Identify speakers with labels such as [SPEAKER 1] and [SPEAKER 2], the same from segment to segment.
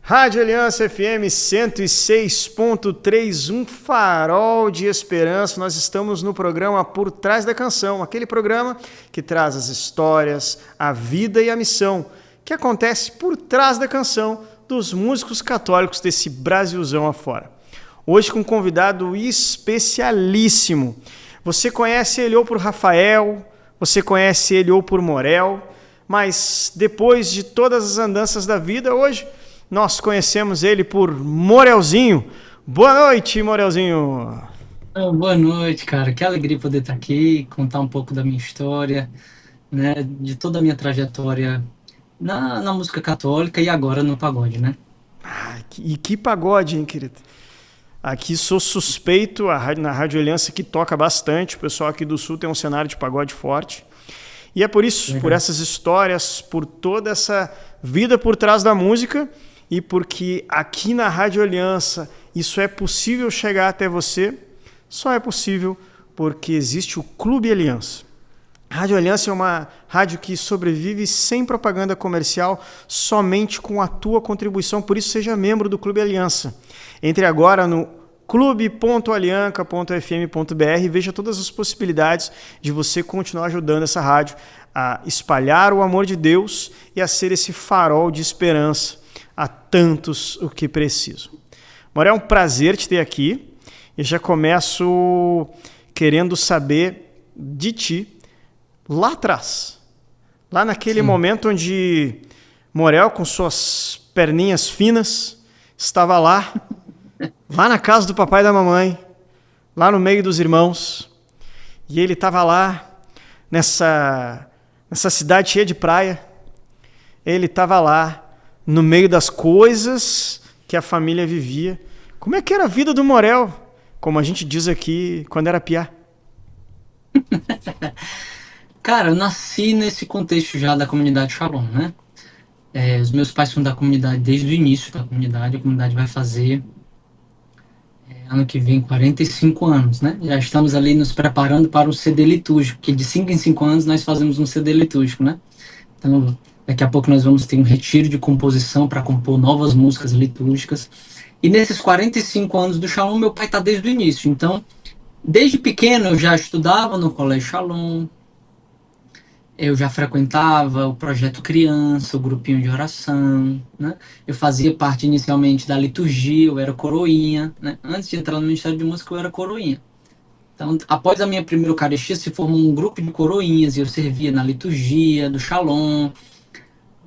[SPEAKER 1] Rádio Aliança FM 106.3, um farol de esperança. Nós estamos no programa Por Trás da Canção, aquele programa que traz as histórias, a vida e a missão que acontece por trás da canção dos músicos católicos desse Brasilzão afora. Hoje com um convidado especialíssimo. Você conhece ele ou por Rafael, você conhece ele ou por Morel, mas depois de todas as andanças da vida, hoje nós conhecemos ele por Morelzinho. Boa noite, Morelzinho.
[SPEAKER 2] Boa noite, cara. Que alegria poder estar aqui, contar um pouco da minha história, né, de toda a minha trajetória na música católica e agora no pagode, né?
[SPEAKER 1] E que pagode, hein, querido? Aqui sou suspeito, na Rádio Aliança que toca bastante, o pessoal aqui do Sul tem um cenário de pagode forte. E é por isso, por essas histórias, por toda essa vida por trás da música, e porque aqui na Rádio Aliança isso é possível chegar até você, só é possível porque existe o Clube Aliança. A Rádio Aliança é uma rádio que sobrevive sem propaganda comercial, somente com a tua contribuição, por isso seja membro do Clube Aliança. Entre agora no clube.alianca.fm.br e veja todas as possibilidades de você continuar ajudando essa rádio a espalhar o amor de Deus e a ser esse farol de esperança a tantos o que precisam. Morel, é um prazer te ter aqui. Eu já começo querendo saber de ti lá atrás. Lá naquele momento onde Morel, com suas perninhas finas, estava lá na casa do papai e da mamãe, lá no meio dos irmãos. E ele estava lá nessa cidade cheia de praia. Ele estava lá no meio das coisas que a família vivia. Como é que era a vida do Morel? Como a gente diz aqui, quando era piá.
[SPEAKER 2] Cara, eu nasci nesse contexto já da comunidade Shalom, né? Os meus pais são da comunidade desde o início da comunidade. A comunidade vai fazer ano que vem 45 anos, né? Já estamos ali nos preparando para um CD litúrgico, que de 5 em 5 anos nós fazemos um CD litúrgico, né? Então, daqui a pouco nós vamos ter um retiro de composição para compor novas músicas litúrgicas. E nesses 45 anos do Shalom, meu pai está desde o início. Então, desde pequeno eu já estudava no Colégio Shalom, eu já frequentava o Projeto Criança, o grupinho de oração, né? Eu fazia parte inicialmente da liturgia, eu era coroinha, né? Antes de entrar no Ministério de Música, eu era coroinha. Então, após a minha primeira Eucaristia, se formou um grupo de coroinhas e eu servia na liturgia do Shalom,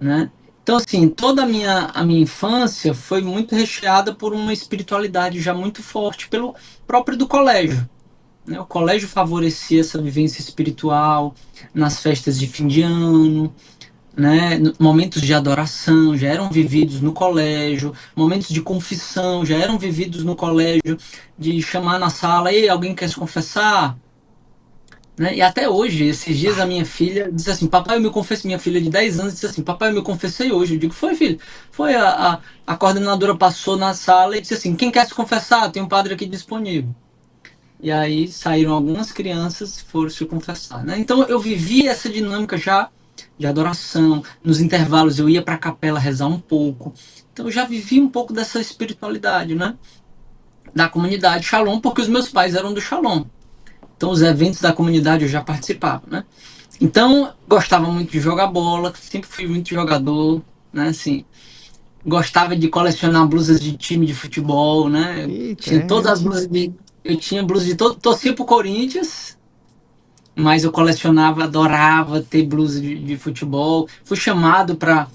[SPEAKER 2] né? Então, assim, toda a minha infância foi muito recheada por uma espiritualidade já muito forte pelo próprio do colégio. O colégio favorecia essa vivência espiritual nas festas de fim de ano, né? Momentos de adoração já eram vividos no colégio, momentos de confissão já eram vividos no colégio, de chamar na sala, ei, alguém quer se confessar? Né? E até hoje, esses dias a minha filha disse assim, papai, eu me confessei, minha filha de 10 anos disse assim, papai, eu me confessei hoje. Eu digo, foi, filho? Foi, a coordenadora passou na sala e disse assim, quem quer se confessar? Tem um padre aqui disponível. E aí saíram algumas crianças e foram se confessar, né? Então eu vivi essa dinâmica já de adoração. Nos intervalos eu ia para a capela rezar um pouco. Então eu já vivi um pouco dessa espiritualidade, né? Da comunidade Shalom, porque os meus pais eram do Shalom. Então os eventos da comunidade eu já participava, né? Então gostava muito de jogar bola, sempre fui muito jogador, né? Assim, gostava de colecionar blusas de time de futebol, né? Tinha todas as blusas eu tinha blusa de todo, torcia pro Corinthians, mas eu colecionava, adorava ter blusa de futebol. Fui chamado para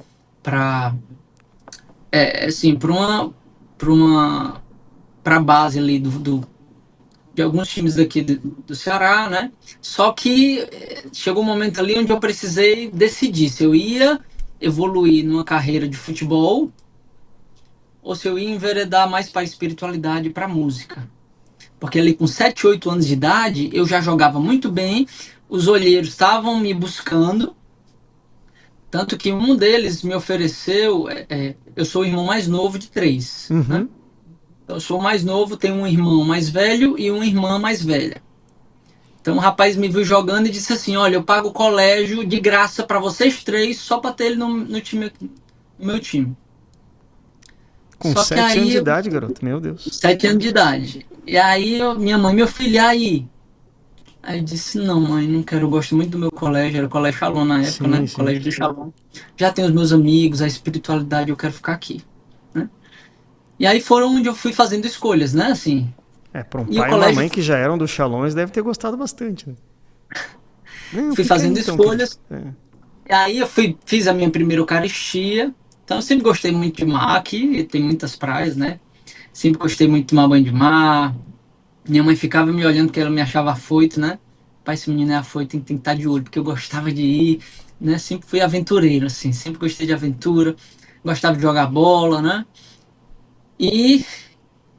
[SPEAKER 2] base ali de alguns times daqui do Ceará, né? Só que chegou um momento ali onde eu precisei decidir se eu ia evoluir numa carreira de futebol ou se eu ia enveredar mais para a espiritualidade e para a música. Porque ali com 7, 8 anos de idade, eu já jogava muito bem, os olheiros estavam me buscando, tanto que um deles me ofereceu, eu sou o irmão mais novo de 3, né? Eu sou o mais novo, tenho um irmão mais velho e uma irmã mais velha. Então o rapaz me viu jogando e disse assim: olha, eu pago o colégio de graça para vocês três só para ter ele no time, no meu time.
[SPEAKER 1] Com
[SPEAKER 2] Só que
[SPEAKER 1] 7 anos
[SPEAKER 2] aí,
[SPEAKER 1] de idade, garoto. Meu Deus.
[SPEAKER 2] 7 anos de idade. E aí minha mãe, meu filho, e aí? Aí eu disse, não, mãe, não quero, eu gosto muito do meu colégio, era o Colégio Shalom na época,
[SPEAKER 1] Sim,
[SPEAKER 2] né?
[SPEAKER 1] sim.
[SPEAKER 2] Colégio do Shalom. Já tenho os meus amigos, a espiritualidade, eu quero ficar aqui, né? E aí foram onde eu fui fazendo escolhas, né? Assim,
[SPEAKER 1] É, para um
[SPEAKER 2] e o
[SPEAKER 1] pai e uma
[SPEAKER 2] colégio,
[SPEAKER 1] mãe que já eram dos Shalom's, deve ter gostado bastante, né? Não,
[SPEAKER 2] fui
[SPEAKER 1] fica aí
[SPEAKER 2] fazendo
[SPEAKER 1] então, querido.
[SPEAKER 2] escolhas.
[SPEAKER 1] É.
[SPEAKER 2] E aí eu fiz a minha primeira Eucaristia. Então eu sempre gostei muito de mar, aqui tem muitas praias, né? Sempre gostei muito de tomar banho de mar. Minha mãe ficava me olhando porque ela me achava afoito, né? Pai, esse menino é afoito, tem que estar de olho, porque eu gostava de ir, né? Sempre fui aventureiro, assim, sempre gostei de aventura, gostava de jogar bola, né? E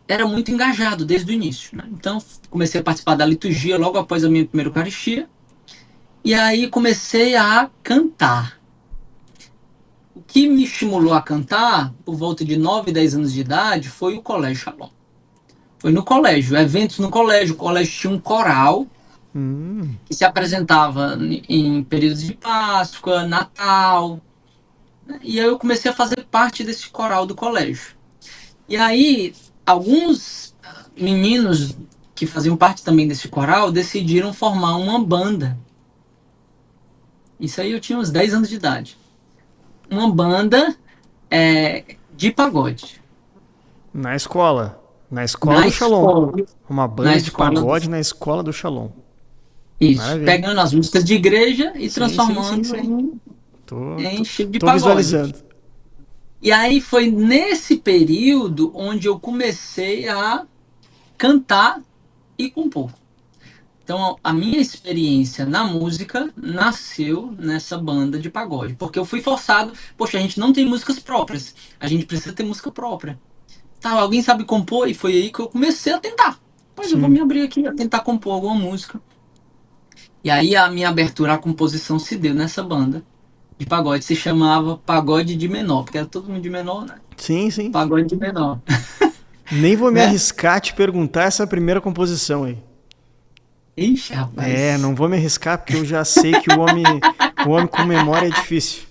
[SPEAKER 2] era muito engajado desde o início, né? Então comecei a participar da liturgia logo após a minha primeira Eucaristia, e aí comecei a cantar. O que me estimulou a cantar, por volta de 9, 10 anos de idade, foi o Colégio Shalom. Foi no colégio, eventos no colégio. O colégio tinha um coral
[SPEAKER 1] Hum,
[SPEAKER 2] que se apresentava em períodos de Páscoa, Natal, né? E aí eu comecei a fazer parte desse coral do colégio. E aí, alguns meninos que faziam parte também desse coral decidiram formar uma banda. Isso aí eu tinha uns 10 anos de idade. Uma banda de pagode.
[SPEAKER 1] na escola. Na escola
[SPEAKER 2] Na
[SPEAKER 1] do Shalom.
[SPEAKER 2] escola.
[SPEAKER 1] Uma
[SPEAKER 2] Na
[SPEAKER 1] banda de
[SPEAKER 2] escola do...
[SPEAKER 1] pagode na escola do Shalom.
[SPEAKER 2] Isso.
[SPEAKER 1] Maravilha.
[SPEAKER 2] Pegando as músicas de igreja e
[SPEAKER 1] Sim, sim, sim,
[SPEAKER 2] transformando
[SPEAKER 1] sim. Tô,
[SPEAKER 2] em
[SPEAKER 1] tô,
[SPEAKER 2] estilo de
[SPEAKER 1] tô
[SPEAKER 2] pagode.
[SPEAKER 1] visualizando.
[SPEAKER 2] E aí foi nesse período onde eu comecei a cantar e compor. Então, a minha experiência na música nasceu nessa banda de pagode, porque eu fui forçado, poxa, a gente não tem músicas próprias, a gente precisa ter música própria. Tá, alguém sabe compor? E foi aí que eu comecei a tentar. Pois eu vou
[SPEAKER 1] Sim.
[SPEAKER 2] me abrir aqui a tentar compor alguma música. E aí a minha abertura à composição se deu nessa banda de pagode, se chamava Pagode de Menor, porque era todo mundo de menor, né?
[SPEAKER 1] Sim, sim.
[SPEAKER 2] Pagode de menor,
[SPEAKER 1] Nem vou me
[SPEAKER 2] né?
[SPEAKER 1] arriscar a te perguntar essa primeira composição aí.
[SPEAKER 2] Ixi,
[SPEAKER 1] É,
[SPEAKER 2] rapaz.
[SPEAKER 1] não vou me arriscar porque eu já sei que o homem com memória é difícil.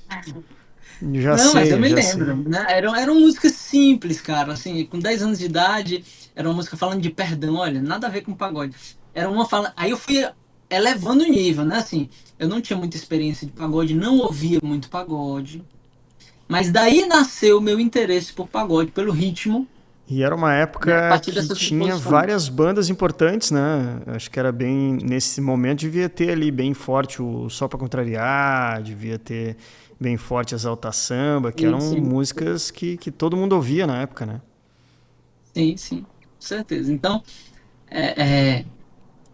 [SPEAKER 1] Eu já
[SPEAKER 2] Não, mas eu
[SPEAKER 1] sei, eu
[SPEAKER 2] me
[SPEAKER 1] já sei.
[SPEAKER 2] lembro, né? Eram músicas simples, cara. Assim, com 10 anos de idade, era uma música falando de perdão, olha, nada a ver com pagode. Era uma fala. Aí eu fui elevando o nível, né? Assim, eu não tinha muita experiência de pagode, não ouvia muito pagode. Mas daí nasceu o meu interesse por pagode, pelo ritmo,
[SPEAKER 1] E era uma
[SPEAKER 2] né? A
[SPEAKER 1] época
[SPEAKER 2] partir
[SPEAKER 1] que
[SPEAKER 2] dessas
[SPEAKER 1] tinha
[SPEAKER 2] composições.
[SPEAKER 1] várias bandas importantes, né? Acho que era bem. Nesse momento devia ter ali bem forte o Só Pra Contrariar, devia ter bem forte Exalta Samba, que
[SPEAKER 2] Sim,
[SPEAKER 1] eram
[SPEAKER 2] sim,
[SPEAKER 1] músicas que todo mundo ouvia na época, né?
[SPEAKER 2] sim, sim, com certeza. Então, é, é,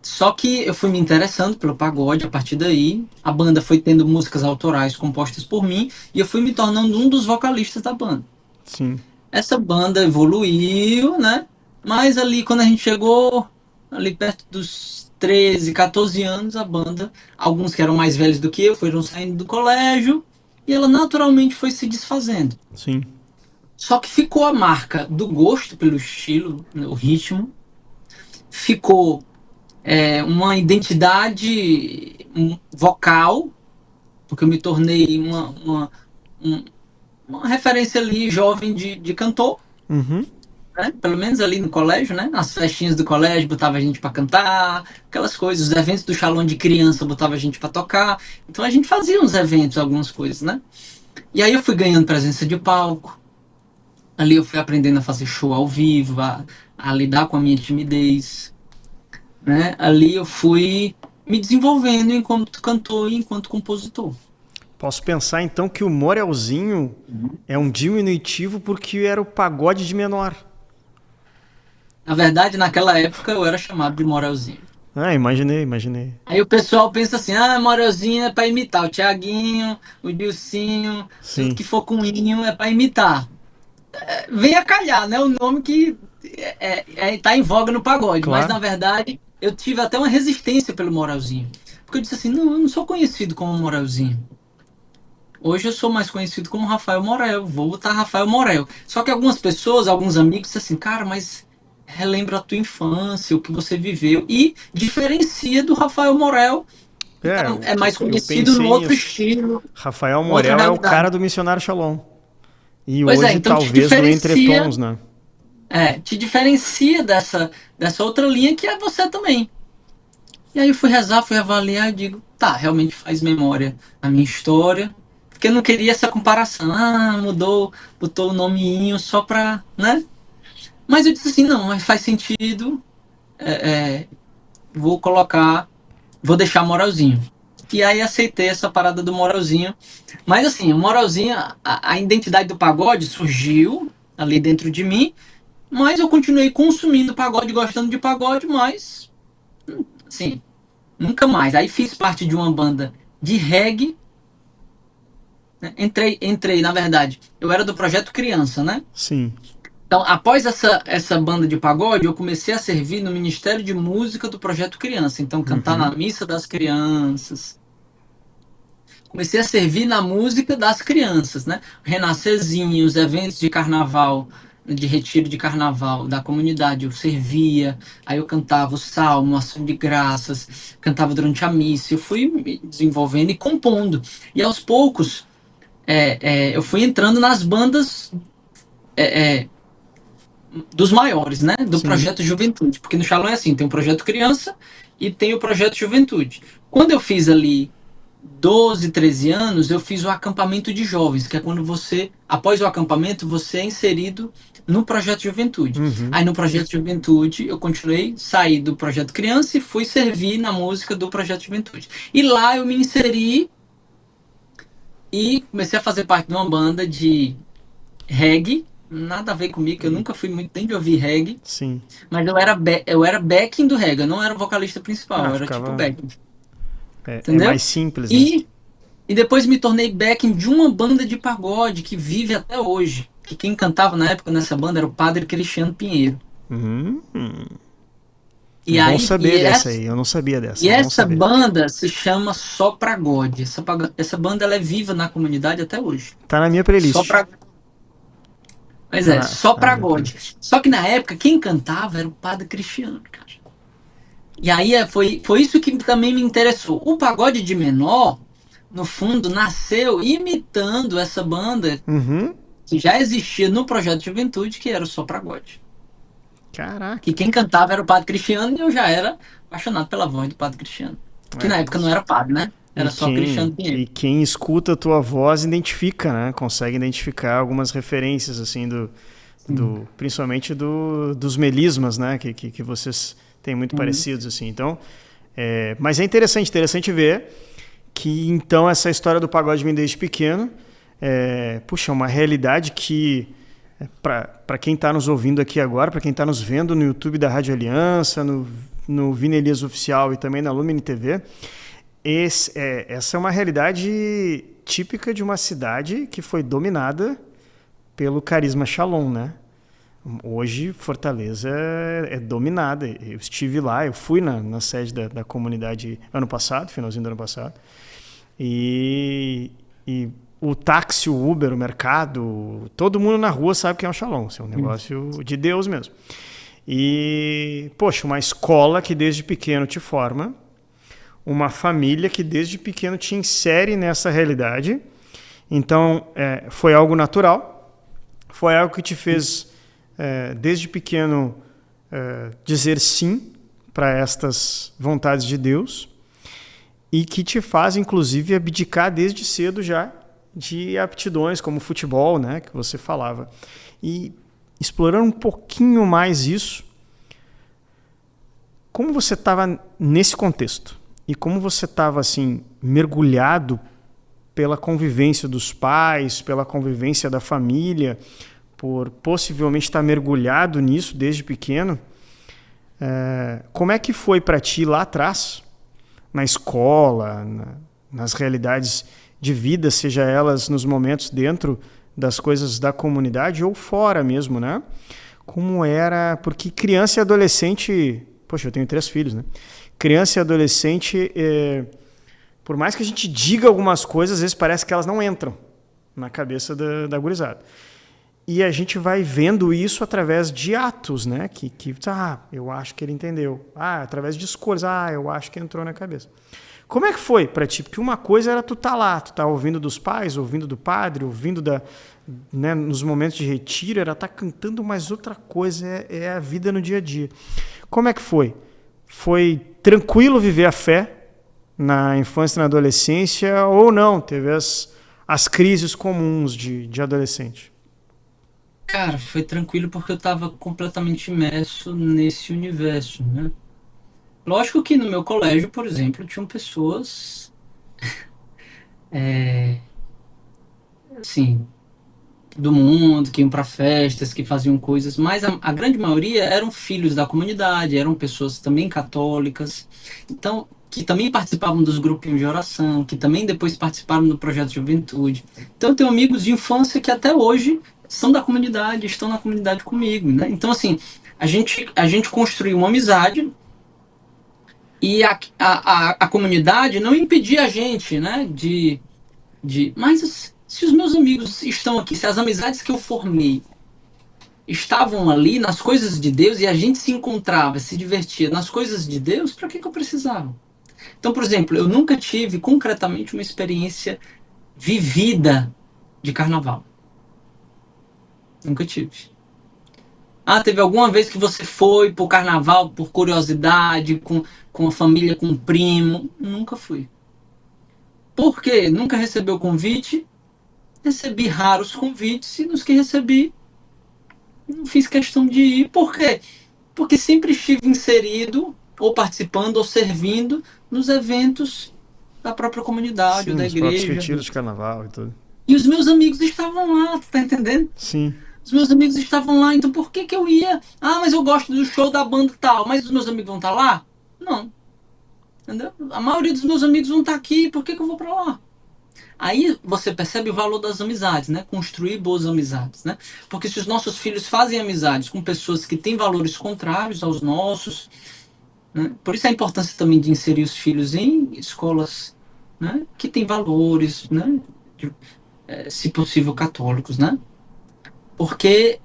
[SPEAKER 2] só que eu fui me interessando pelo pagode a partir daí. A banda foi tendo músicas autorais compostas por mim e eu fui me tornando um dos vocalistas da banda.
[SPEAKER 1] Sim.
[SPEAKER 2] Essa banda evoluiu, né? Mas ali quando a gente chegou ali perto dos 13, 14 anos, a banda, alguns que eram mais velhos do que eu, foram saindo do colégio e ela naturalmente foi se desfazendo.
[SPEAKER 1] Sim.
[SPEAKER 2] Só que ficou a marca do gosto pelo estilo, né, o ritmo, ficou uma identidade vocal, porque eu me tornei um- uma referência ali jovem de cantor,
[SPEAKER 1] Uhum.
[SPEAKER 2] né? Pelo menos ali no colégio, né? Nas festinhas do colégio botava a gente para cantar, aquelas coisas, os eventos do Shalom de criança botava a gente para tocar. Então a gente fazia uns eventos, algumas coisas, né? E aí eu fui ganhando presença de palco. Ali eu fui aprendendo a fazer show ao vivo, a lidar com a minha timidez, né? Ali eu fui me desenvolvendo enquanto cantor e enquanto compositor.
[SPEAKER 1] Posso pensar então que o Morelzinho é um diminutivo porque era o pagode de menor.
[SPEAKER 2] Na verdade, naquela época eu era chamado de Morelzinho.
[SPEAKER 1] Ah, imaginei, imaginei.
[SPEAKER 2] Aí o pessoal pensa assim, ah, Morelzinho é para imitar o Thiaguinho, o Dilcinho, tudo
[SPEAKER 1] Sim,
[SPEAKER 2] que for com Inho é para imitar. Venha calhar, né? O nome que tá em voga no pagode, mas na
[SPEAKER 1] claro.
[SPEAKER 2] verdade eu tive até uma resistência pelo Morelzinho. Porque eu disse assim, não, eu não sou conhecido como Morelzinho. Hoje eu sou mais conhecido como Rafael Morel, vou botar Rafael Morel. Só que algumas pessoas, alguns amigos, disseram assim, cara, mas relembra a tua infância, o que você viveu, e diferencia do Rafael Morel, que é mais
[SPEAKER 1] Eu
[SPEAKER 2] conhecido no
[SPEAKER 1] pensei
[SPEAKER 2] outro
[SPEAKER 1] nisso.
[SPEAKER 2] estilo,
[SPEAKER 1] Rafael
[SPEAKER 2] outra
[SPEAKER 1] Morel é o
[SPEAKER 2] realidade.
[SPEAKER 1] cara do Missionário Shalom. E
[SPEAKER 2] Pois é,
[SPEAKER 1] hoje,
[SPEAKER 2] então
[SPEAKER 1] talvez, do Entretons, né?
[SPEAKER 2] te diferencia dessa outra linha que é você também. E aí eu fui rezar, fui avaliar e digo, tá, realmente faz memória a minha história, porque eu não queria essa comparação. Ah, mudou, botou o nominho só pra, né? Mas eu disse assim, não, mas faz sentido, vou colocar, vou deixar moralzinho. E aí aceitei essa parada do moralzinho. Mas assim, o moralzinho, a identidade do pagode surgiu ali dentro de mim, mas eu continuei consumindo pagode, gostando de pagode, mas assim, nunca mais. Aí fiz parte de uma banda de reggae, né? Entrei, na verdade, eu era do Projeto Criança, né?
[SPEAKER 1] Sim.
[SPEAKER 2] Então, após essa banda de pagode, eu comecei a servir no Ministério de Música do Projeto Criança. Então, cantar na
[SPEAKER 1] Uhum.
[SPEAKER 2] missa das crianças. Comecei a servir na música das crianças, né? Renascerzinho, os eventos de carnaval, de retiro de carnaval da comunidade, eu servia, aí eu cantava o salmo, ação de graças, cantava durante a missa, eu fui me desenvolvendo e compondo. E aos poucos, eu fui entrando nas bandas dos maiores, né? Do
[SPEAKER 1] Sim.
[SPEAKER 2] projeto Juventude, porque no Shalom é assim, tem o projeto Criança e tem o projeto Juventude. Quando eu fiz ali 12, 13 anos, eu fiz o acampamento de jovens, que é quando você, após o acampamento, você é inserido no projeto Juventude.
[SPEAKER 1] Uhum.
[SPEAKER 2] Aí no projeto Juventude eu continuei, saí do projeto Criança e fui servir na música do projeto Juventude. E lá eu me inseri e comecei a fazer parte de uma banda de reggae, nada a ver comigo, que eu
[SPEAKER 1] E,
[SPEAKER 2] nunca fui muito nem de ouvir reggae,
[SPEAKER 1] sim.
[SPEAKER 2] mas eu era backing do reggae, eu não era o vocalista principal,
[SPEAKER 1] Ah,
[SPEAKER 2] eu era tipo
[SPEAKER 1] ficava.
[SPEAKER 2] backing,
[SPEAKER 1] É
[SPEAKER 2] entendeu?
[SPEAKER 1] mais simples, né?
[SPEAKER 2] E depois me tornei backing de uma banda de pagode que vive até hoje. Que quem cantava na época nessa banda era o Padre Cristiano Pinheiro.
[SPEAKER 1] Uhum.
[SPEAKER 2] E
[SPEAKER 1] É bom
[SPEAKER 2] aí,
[SPEAKER 1] saber dessa aí. Eu não sabia
[SPEAKER 2] e
[SPEAKER 1] dessa. É bom
[SPEAKER 2] essa
[SPEAKER 1] saber.
[SPEAKER 2] banda se chama Só Pra God. Essa banda ela é viva na comunidade até hoje.
[SPEAKER 1] Tá na minha
[SPEAKER 2] Só
[SPEAKER 1] playlist.
[SPEAKER 2] pra, Mas Só
[SPEAKER 1] Tá na
[SPEAKER 2] Pra
[SPEAKER 1] minha
[SPEAKER 2] God.
[SPEAKER 1] playlist.
[SPEAKER 2] Só que na época quem cantava era o Padre Cristiano, cara. E aí foi isso que também me interessou. O pagode de menor, no fundo, nasceu imitando essa banda
[SPEAKER 1] Uhum.
[SPEAKER 2] que já existia no projeto Juventude, que era o Só Pra God. Que
[SPEAKER 1] Caraca.
[SPEAKER 2] quem cantava era o Padre Cristiano e eu já era apaixonado pela voz do Padre Cristiano. Que na
[SPEAKER 1] É.
[SPEAKER 2] época não era padre, né?
[SPEAKER 1] E
[SPEAKER 2] Era só Cristiano
[SPEAKER 1] e
[SPEAKER 2] Pinheiro.
[SPEAKER 1] quem escuta a tua voz identifica, né? Consegue identificar algumas referências, assim,
[SPEAKER 2] Sim.
[SPEAKER 1] principalmente dos melismas, né? Que vocês têm muito
[SPEAKER 2] Uhum.
[SPEAKER 1] parecidos, assim. Então, mas é interessante ver que, então, essa história do pagode vem desde pequeno. Puxa, é uma realidade que, para quem está nos ouvindo aqui agora, para quem está nos vendo no YouTube da Rádio Aliança, no Vini Elias Oficial e também na Lumine TV, essa é uma realidade típica de uma cidade que foi dominada pelo carisma Shalom, né? Hoje, Fortaleza é dominada. Eu estive lá, eu fui na sede da comunidade ano passado, finalzinho do ano passado, e o táxi, o Uber, o mercado, todo mundo na rua sabe que é um Shalom, é um negócio de Deus mesmo. E, poxa, uma escola que desde pequeno te forma, uma família que desde pequeno te insere nessa realidade. Então, foi algo natural, foi algo que te fez, desde pequeno, dizer sim para estas vontades de Deus e que te faz, inclusive, abdicar desde cedo já de aptidões como futebol, né, que você falava. E explorando um pouquinho mais isso, como você estava nesse contexto? E como você estava assim mergulhado pela convivência dos pais, pela convivência da família, por possivelmente estar mergulhado nisso desde pequeno, como é que foi para ti lá atrás, na escola, nas realidades de vida, seja elas nos momentos dentro das coisas da comunidade ou fora mesmo, né? Como era, porque criança e adolescente, poxa, eu tenho 3 filhos, né? Criança e adolescente, por mais que a gente diga algumas coisas, às vezes parece que elas não entram na cabeça da gurizada. E a gente vai vendo isso através de atos, né? Eu acho que ele entendeu. Através de escolhas. Eu acho que entrou na cabeça. Como é que foi para ti? Porque uma coisa era tu tá lá, tu tá ouvindo dos pais, ouvindo do padre, ouvindo né, nos momentos de retiro, era tá cantando, mas outra coisa é a vida no dia a dia. Como é que foi? Foi tranquilo viver a fé na infância e na adolescência ou não? Teve as crises comuns de adolescente?
[SPEAKER 2] Cara, foi tranquilo porque eu estava completamente imerso nesse universo, né? Lógico que no meu colégio, por exemplo, tinham pessoas, assim, do mundo, que iam para festas, que faziam coisas, mas a grande maioria eram filhos da comunidade, eram pessoas também católicas, então, que também participavam dos grupinhos de oração, que também depois participaram do projeto de juventude. Então, eu tenho amigos de infância que até hoje são da comunidade, estão na comunidade comigo, né? Então, assim, a gente construiu uma amizade e a comunidade não impedia a gente, né, mas se os meus amigos estão aqui, se as amizades que eu formei estavam ali nas coisas de Deus e a gente se encontrava, se divertia nas coisas de Deus, para que eu precisava? Então, por exemplo, eu nunca tive concretamente uma experiência vivida de carnaval. Nunca tive. Teve alguma vez que você foi pro carnaval por curiosidade, com a família, com um primo? Nunca fui. Por quê? Nunca recebeu convite, recebi raros convites e nos que recebi, não fiz questão de ir. Por quê? Porque sempre estive inserido, ou participando, ou servindo nos eventos da própria comunidade ou
[SPEAKER 1] Sim,
[SPEAKER 2] da
[SPEAKER 1] os próprios
[SPEAKER 2] igreja.
[SPEAKER 1] retiros de carnaval e tudo.
[SPEAKER 2] E os meus amigos estavam lá, tu tá entendendo?
[SPEAKER 1] Sim.
[SPEAKER 2] Os meus amigos estavam lá, então por que eu ia? Mas eu gosto do show da banda tal, mas os meus amigos vão estar lá? Não, entendeu? A maioria dos meus amigos vão estar aqui, por que eu vou pra lá? Aí você percebe o valor das amizades, né? Construir boas amizades, né? Porque se os nossos filhos fazem amizades com pessoas que têm valores contrários aos nossos, né? Por isso a importância também de inserir os filhos em escolas, né, que têm valores, né? Se possível católicos, né? Porque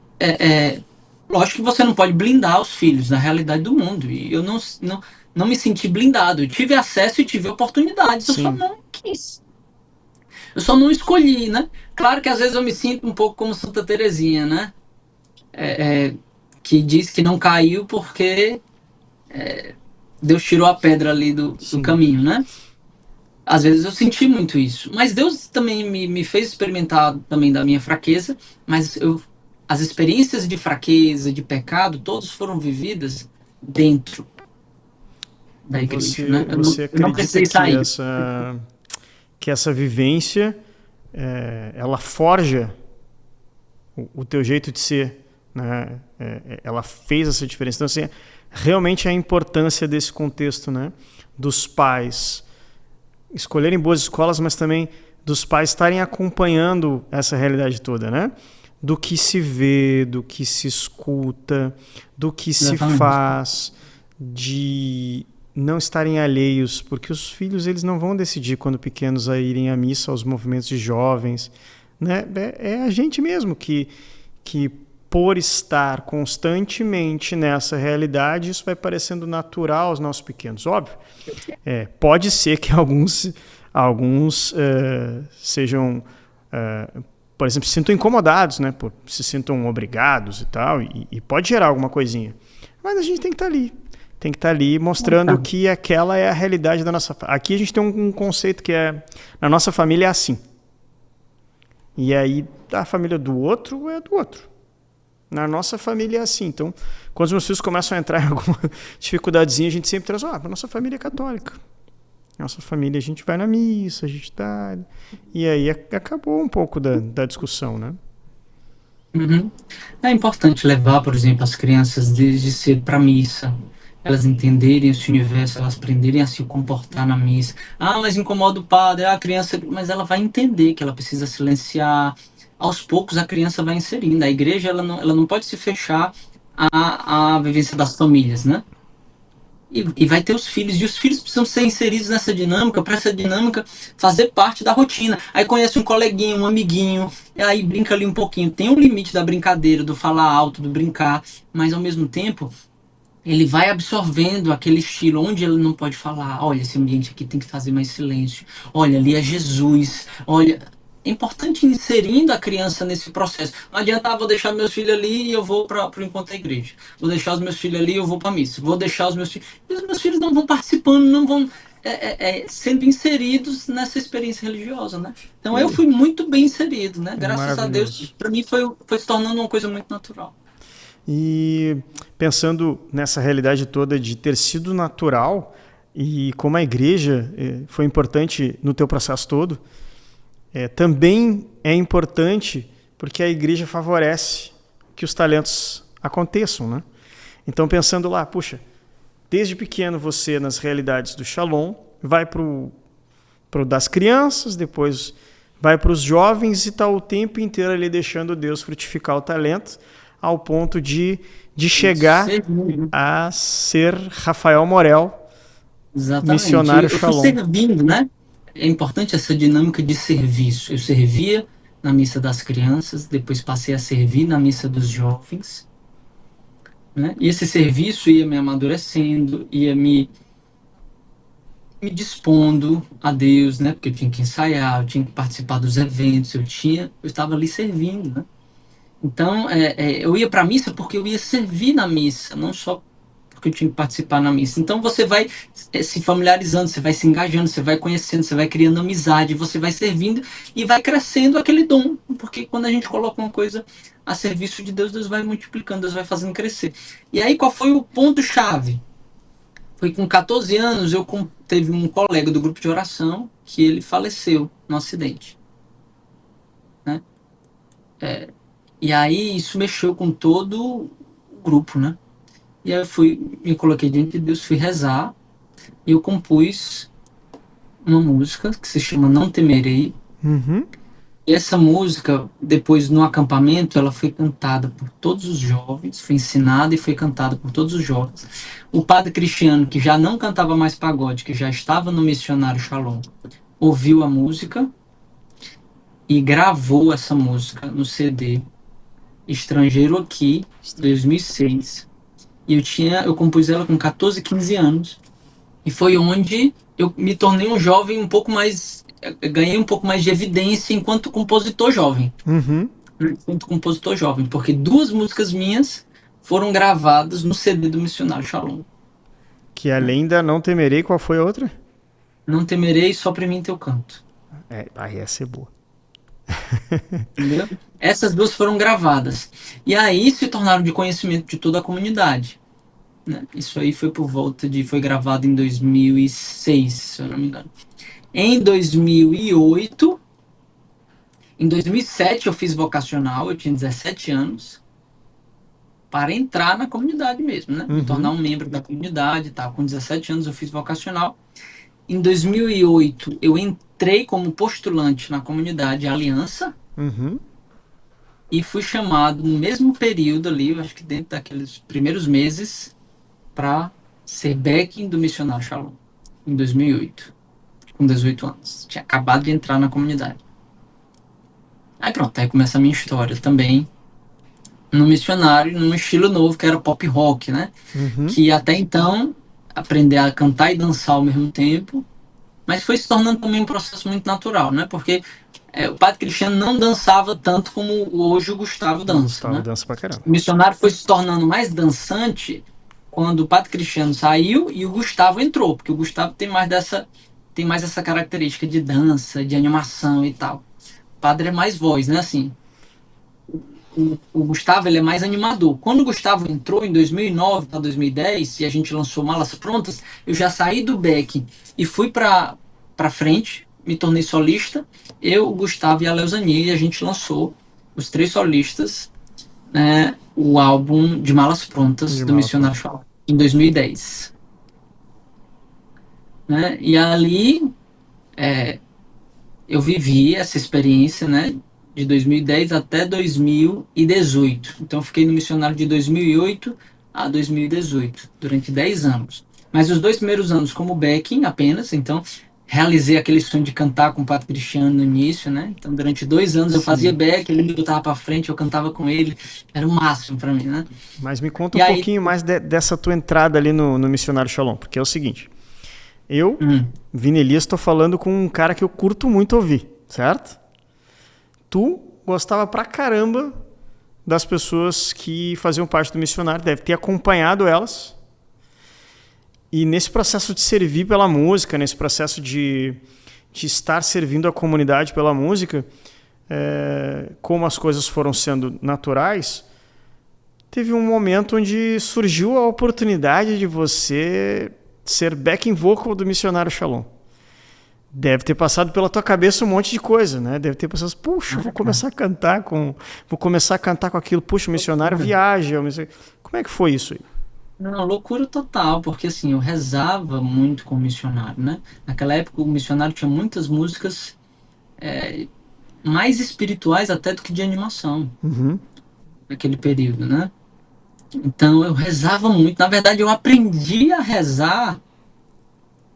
[SPEAKER 2] lógico que você não pode blindar os filhos da realidade do mundo. E eu não me senti blindado. Eu tive acesso e tive oportunidades. Eu só
[SPEAKER 1] Sim.
[SPEAKER 2] não quis. Eu só não escolhi, né? Claro que às vezes eu me sinto um pouco como Santa Terezinha, né? Que diz que não caiu porque Deus tirou a pedra ali do
[SPEAKER 1] Sim.
[SPEAKER 2] caminho, né? Às vezes eu senti muito isso. Mas Deus também me fez experimentar também da minha fraqueza, mas as experiências de fraqueza, de pecado, todas foram vividas dentro da igreja, né?
[SPEAKER 1] Você
[SPEAKER 2] Eu não
[SPEAKER 1] acredita
[SPEAKER 2] precisei
[SPEAKER 1] que
[SPEAKER 2] sair.
[SPEAKER 1] essa vivência ela forja o teu jeito de ser, né? Ela fez essa diferença. Então, assim, realmente a importância desse contexto, né? Dos pais escolherem boas escolas, mas também dos pais estarem acompanhando essa realidade toda, né? Do que se vê, do que se escuta, do que se faz, de não estarem alheios, porque os filhos eles não vão decidir quando pequenos a irem à missa, aos movimentos de jovens, né? É a gente mesmo que por estar constantemente nessa realidade, isso vai parecendo natural aos nossos pequenos. Óbvio, pode ser que alguns sejam, por exemplo, se sintam incomodados, né? Se sintam obrigados e tal, e pode gerar alguma coisinha. Mas a gente tem que estar ali. Tem que estar ali mostrando que aquela é a realidade da nossa família. Aqui a gente tem um conceito que na nossa família é assim. E aí, a família do outro é do outro. Na nossa família é assim. Então, quando os meus filhos começam a entrar em alguma dificuldadezinha, a gente sempre traz, a nossa família é católica. Nossa família, a gente vai na missa, a gente tá... E aí acabou um pouco da discussão, né?
[SPEAKER 2] Uhum. É importante levar, por exemplo, as crianças desde cedo para a missa. Elas entenderem esse universo, elas aprenderem a se comportar na missa. Mas incomoda o padre, a criança... Mas ela vai entender que ela precisa silenciar. Aos poucos a criança vai inserindo. A igreja ela não pode se fechar à vivência das famílias, né? E vai ter os filhos, e os filhos precisam ser inseridos nessa dinâmica, para essa dinâmica fazer parte da rotina. Aí conhece um coleguinho, um amiguinho, e aí brinca ali um pouquinho. Tem um limite da brincadeira, do falar alto, do brincar, mas ao mesmo tempo ele vai absorvendo aquele estilo onde ele não pode falar, olha, esse ambiente aqui tem que fazer mais silêncio, olha, ali é Jesus, olha. É importante ir inserindo a criança nesse processo. Não adianta, vou deixar meus filhos ali e eu vou para o encontro da igreja. Vou deixar os meus filhos ali e eu vou para a missa. Vou deixar os meus filhos. E os meus filhos não vão participando, não vão sendo inseridos nessa experiência religiosa, né? Então eu
[SPEAKER 1] E
[SPEAKER 2] fui muito bem inserido, né? Graças a Deus,
[SPEAKER 1] maravilhoso.
[SPEAKER 2] para mim foi se tornando uma coisa muito natural.
[SPEAKER 1] E pensando nessa realidade toda de ter sido natural e como a igreja foi importante no teu processo todo, também é importante porque a igreja favorece que os talentos aconteçam, né? Então pensando lá, puxa, desde pequeno você nas realidades do Shalom vai pro das crianças, depois vai para os jovens e está o tempo inteiro ali deixando Deus frutificar o talento ao ponto de chegar a ser Rafael Morel,
[SPEAKER 2] Exatamente.
[SPEAKER 1] missionário
[SPEAKER 2] Eu fui
[SPEAKER 1] Shalom.
[SPEAKER 2] servindo, né? É importante essa dinâmica de serviço. Eu servia na missa das crianças, depois passei a servir na missa dos jovens, né? E esse serviço ia me amadurecendo, ia me dispondo a Deus, né? Porque eu tinha que ensaiar, eu tinha que participar dos eventos, eu estava ali servindo, né? Então, eu ia para a missa porque eu ia servir na missa, não só porque eu tinha que participar na missa. Então, você vai se familiarizando, você vai se engajando, você vai conhecendo, você vai criando amizade, você vai servindo e vai crescendo aquele dom. Porque quando a gente coloca uma coisa a serviço de Deus, Deus vai multiplicando, Deus vai fazendo crescer. E aí, qual foi o ponto-chave? Foi com 14 anos, teve um colega do grupo de oração que ele faleceu no acidente, né? E aí isso mexeu com todo o grupo, né? E aí me coloquei diante de Deus, fui rezar, e eu compus uma música que se chama Não Temerei.
[SPEAKER 1] Uhum.
[SPEAKER 2] E essa música, depois no acampamento, ela foi cantada por todos os jovens, foi ensinada e foi cantada por todos os jovens. O padre Cristiano, que já não cantava mais pagode, que já estava no Missionário Shalom, ouviu a música e gravou essa música no CD Estrangeiro Aqui, 2006. E eu compus ela com 14, 15 anos. E foi onde eu me tornei um jovem um pouco mais, ganhei um pouco mais de evidência enquanto compositor jovem.
[SPEAKER 1] Uhum.
[SPEAKER 2] Enquanto compositor jovem, porque 2 músicas minhas foram gravadas no CD do Missionário Shalom.
[SPEAKER 1] Que além da Não Temerei, qual foi a outra?
[SPEAKER 2] Não Temerei, só pra mim teu canto.
[SPEAKER 1] Aí essa é boa.
[SPEAKER 2] Entendeu? Essas 2 foram gravadas. E aí se tornaram de conhecimento de toda a comunidade, né? Isso aí foi gravado em 2006, se eu não me engano. Em 2008, em 2007 eu fiz vocacional, eu tinha 17 anos, para entrar na comunidade mesmo, né? Me tornar um membro da comunidade, tá? Com 17 anos eu fiz vocacional. Em 2008 eu entrei como postulante na comunidade Aliança.
[SPEAKER 1] Uhum.
[SPEAKER 2] E fui chamado no mesmo período ali, eu acho que dentro daqueles primeiros meses, para ser backing do Missionário Shalom, em 2008, com 18 anos. Tinha acabado de entrar na comunidade. Aí pronto, aí começa a minha história também no missionário, num estilo novo, que era pop rock, né?
[SPEAKER 1] Uhum.
[SPEAKER 2] Que até então, aprender a cantar e dançar ao mesmo tempo, mas foi se tornando também um processo muito natural, né? Porque o padre Cristiano não dançava tanto como hoje o Gustavo dança,
[SPEAKER 1] Gustavo
[SPEAKER 2] né?
[SPEAKER 1] dança pra caramba.
[SPEAKER 2] O missionário foi se tornando mais dançante quando o padre Cristiano saiu e o Gustavo entrou, porque o Gustavo tem mais essa característica de dança, de animação e tal. O padre é mais voz, né? Assim, o Gustavo ele é mais animador. Quando o Gustavo entrou em 2009 para 2010 e a gente lançou Malas Prontas, eu já saí do back e fui para frente, me tornei solista. Eu, o Gustavo e a Leuzani, a gente lançou os 3 solistas, né, o álbum de Malas Prontas do Missionário Shalom em 2010. Né? E ali eu vivi essa experiência, né, de 2010 até 2018. Então eu fiquei no missionário de 2008 a 2018, durante 10 anos. Mas os 2 primeiros anos como backing apenas, então realizei aquele sonho de cantar com o Padre Cristiano no início, né? Então, durante 2 anos eu fazia
[SPEAKER 1] Sim.
[SPEAKER 2] back, ele me botava pra frente, eu cantava com ele, era o máximo pra mim, né?
[SPEAKER 1] Mas me conta
[SPEAKER 2] E
[SPEAKER 1] um
[SPEAKER 2] aí,
[SPEAKER 1] pouquinho mais dessa tua entrada ali no Missionário Shalom, porque é o seguinte, eu,
[SPEAKER 2] hum,
[SPEAKER 1] Vini Elias, estou falando com um cara que eu curto muito ouvir, certo? Tu gostava pra caramba das pessoas que faziam parte do missionário, deve ter acompanhado elas. E nesse processo de servir pela música, nesse processo de estar servindo a comunidade pela música, como as coisas foram sendo naturais, teve um momento onde surgiu a oportunidade de você ser backing vocal do Missionário Shalom. Deve ter passado pela tua cabeça um monte de coisa, né? Deve ter pensado, puxa, vou começar a cantar com aquilo, puxa, o missionário viaja. Como é que foi isso aí?
[SPEAKER 2] não, loucura total, porque assim, eu rezava muito com o missionário, né? Naquela época o missionário tinha muitas músicas mais espirituais até do que de animação,
[SPEAKER 1] Uhum.
[SPEAKER 2] naquele período, né? Então eu rezava muito. Na verdade, eu aprendi a rezar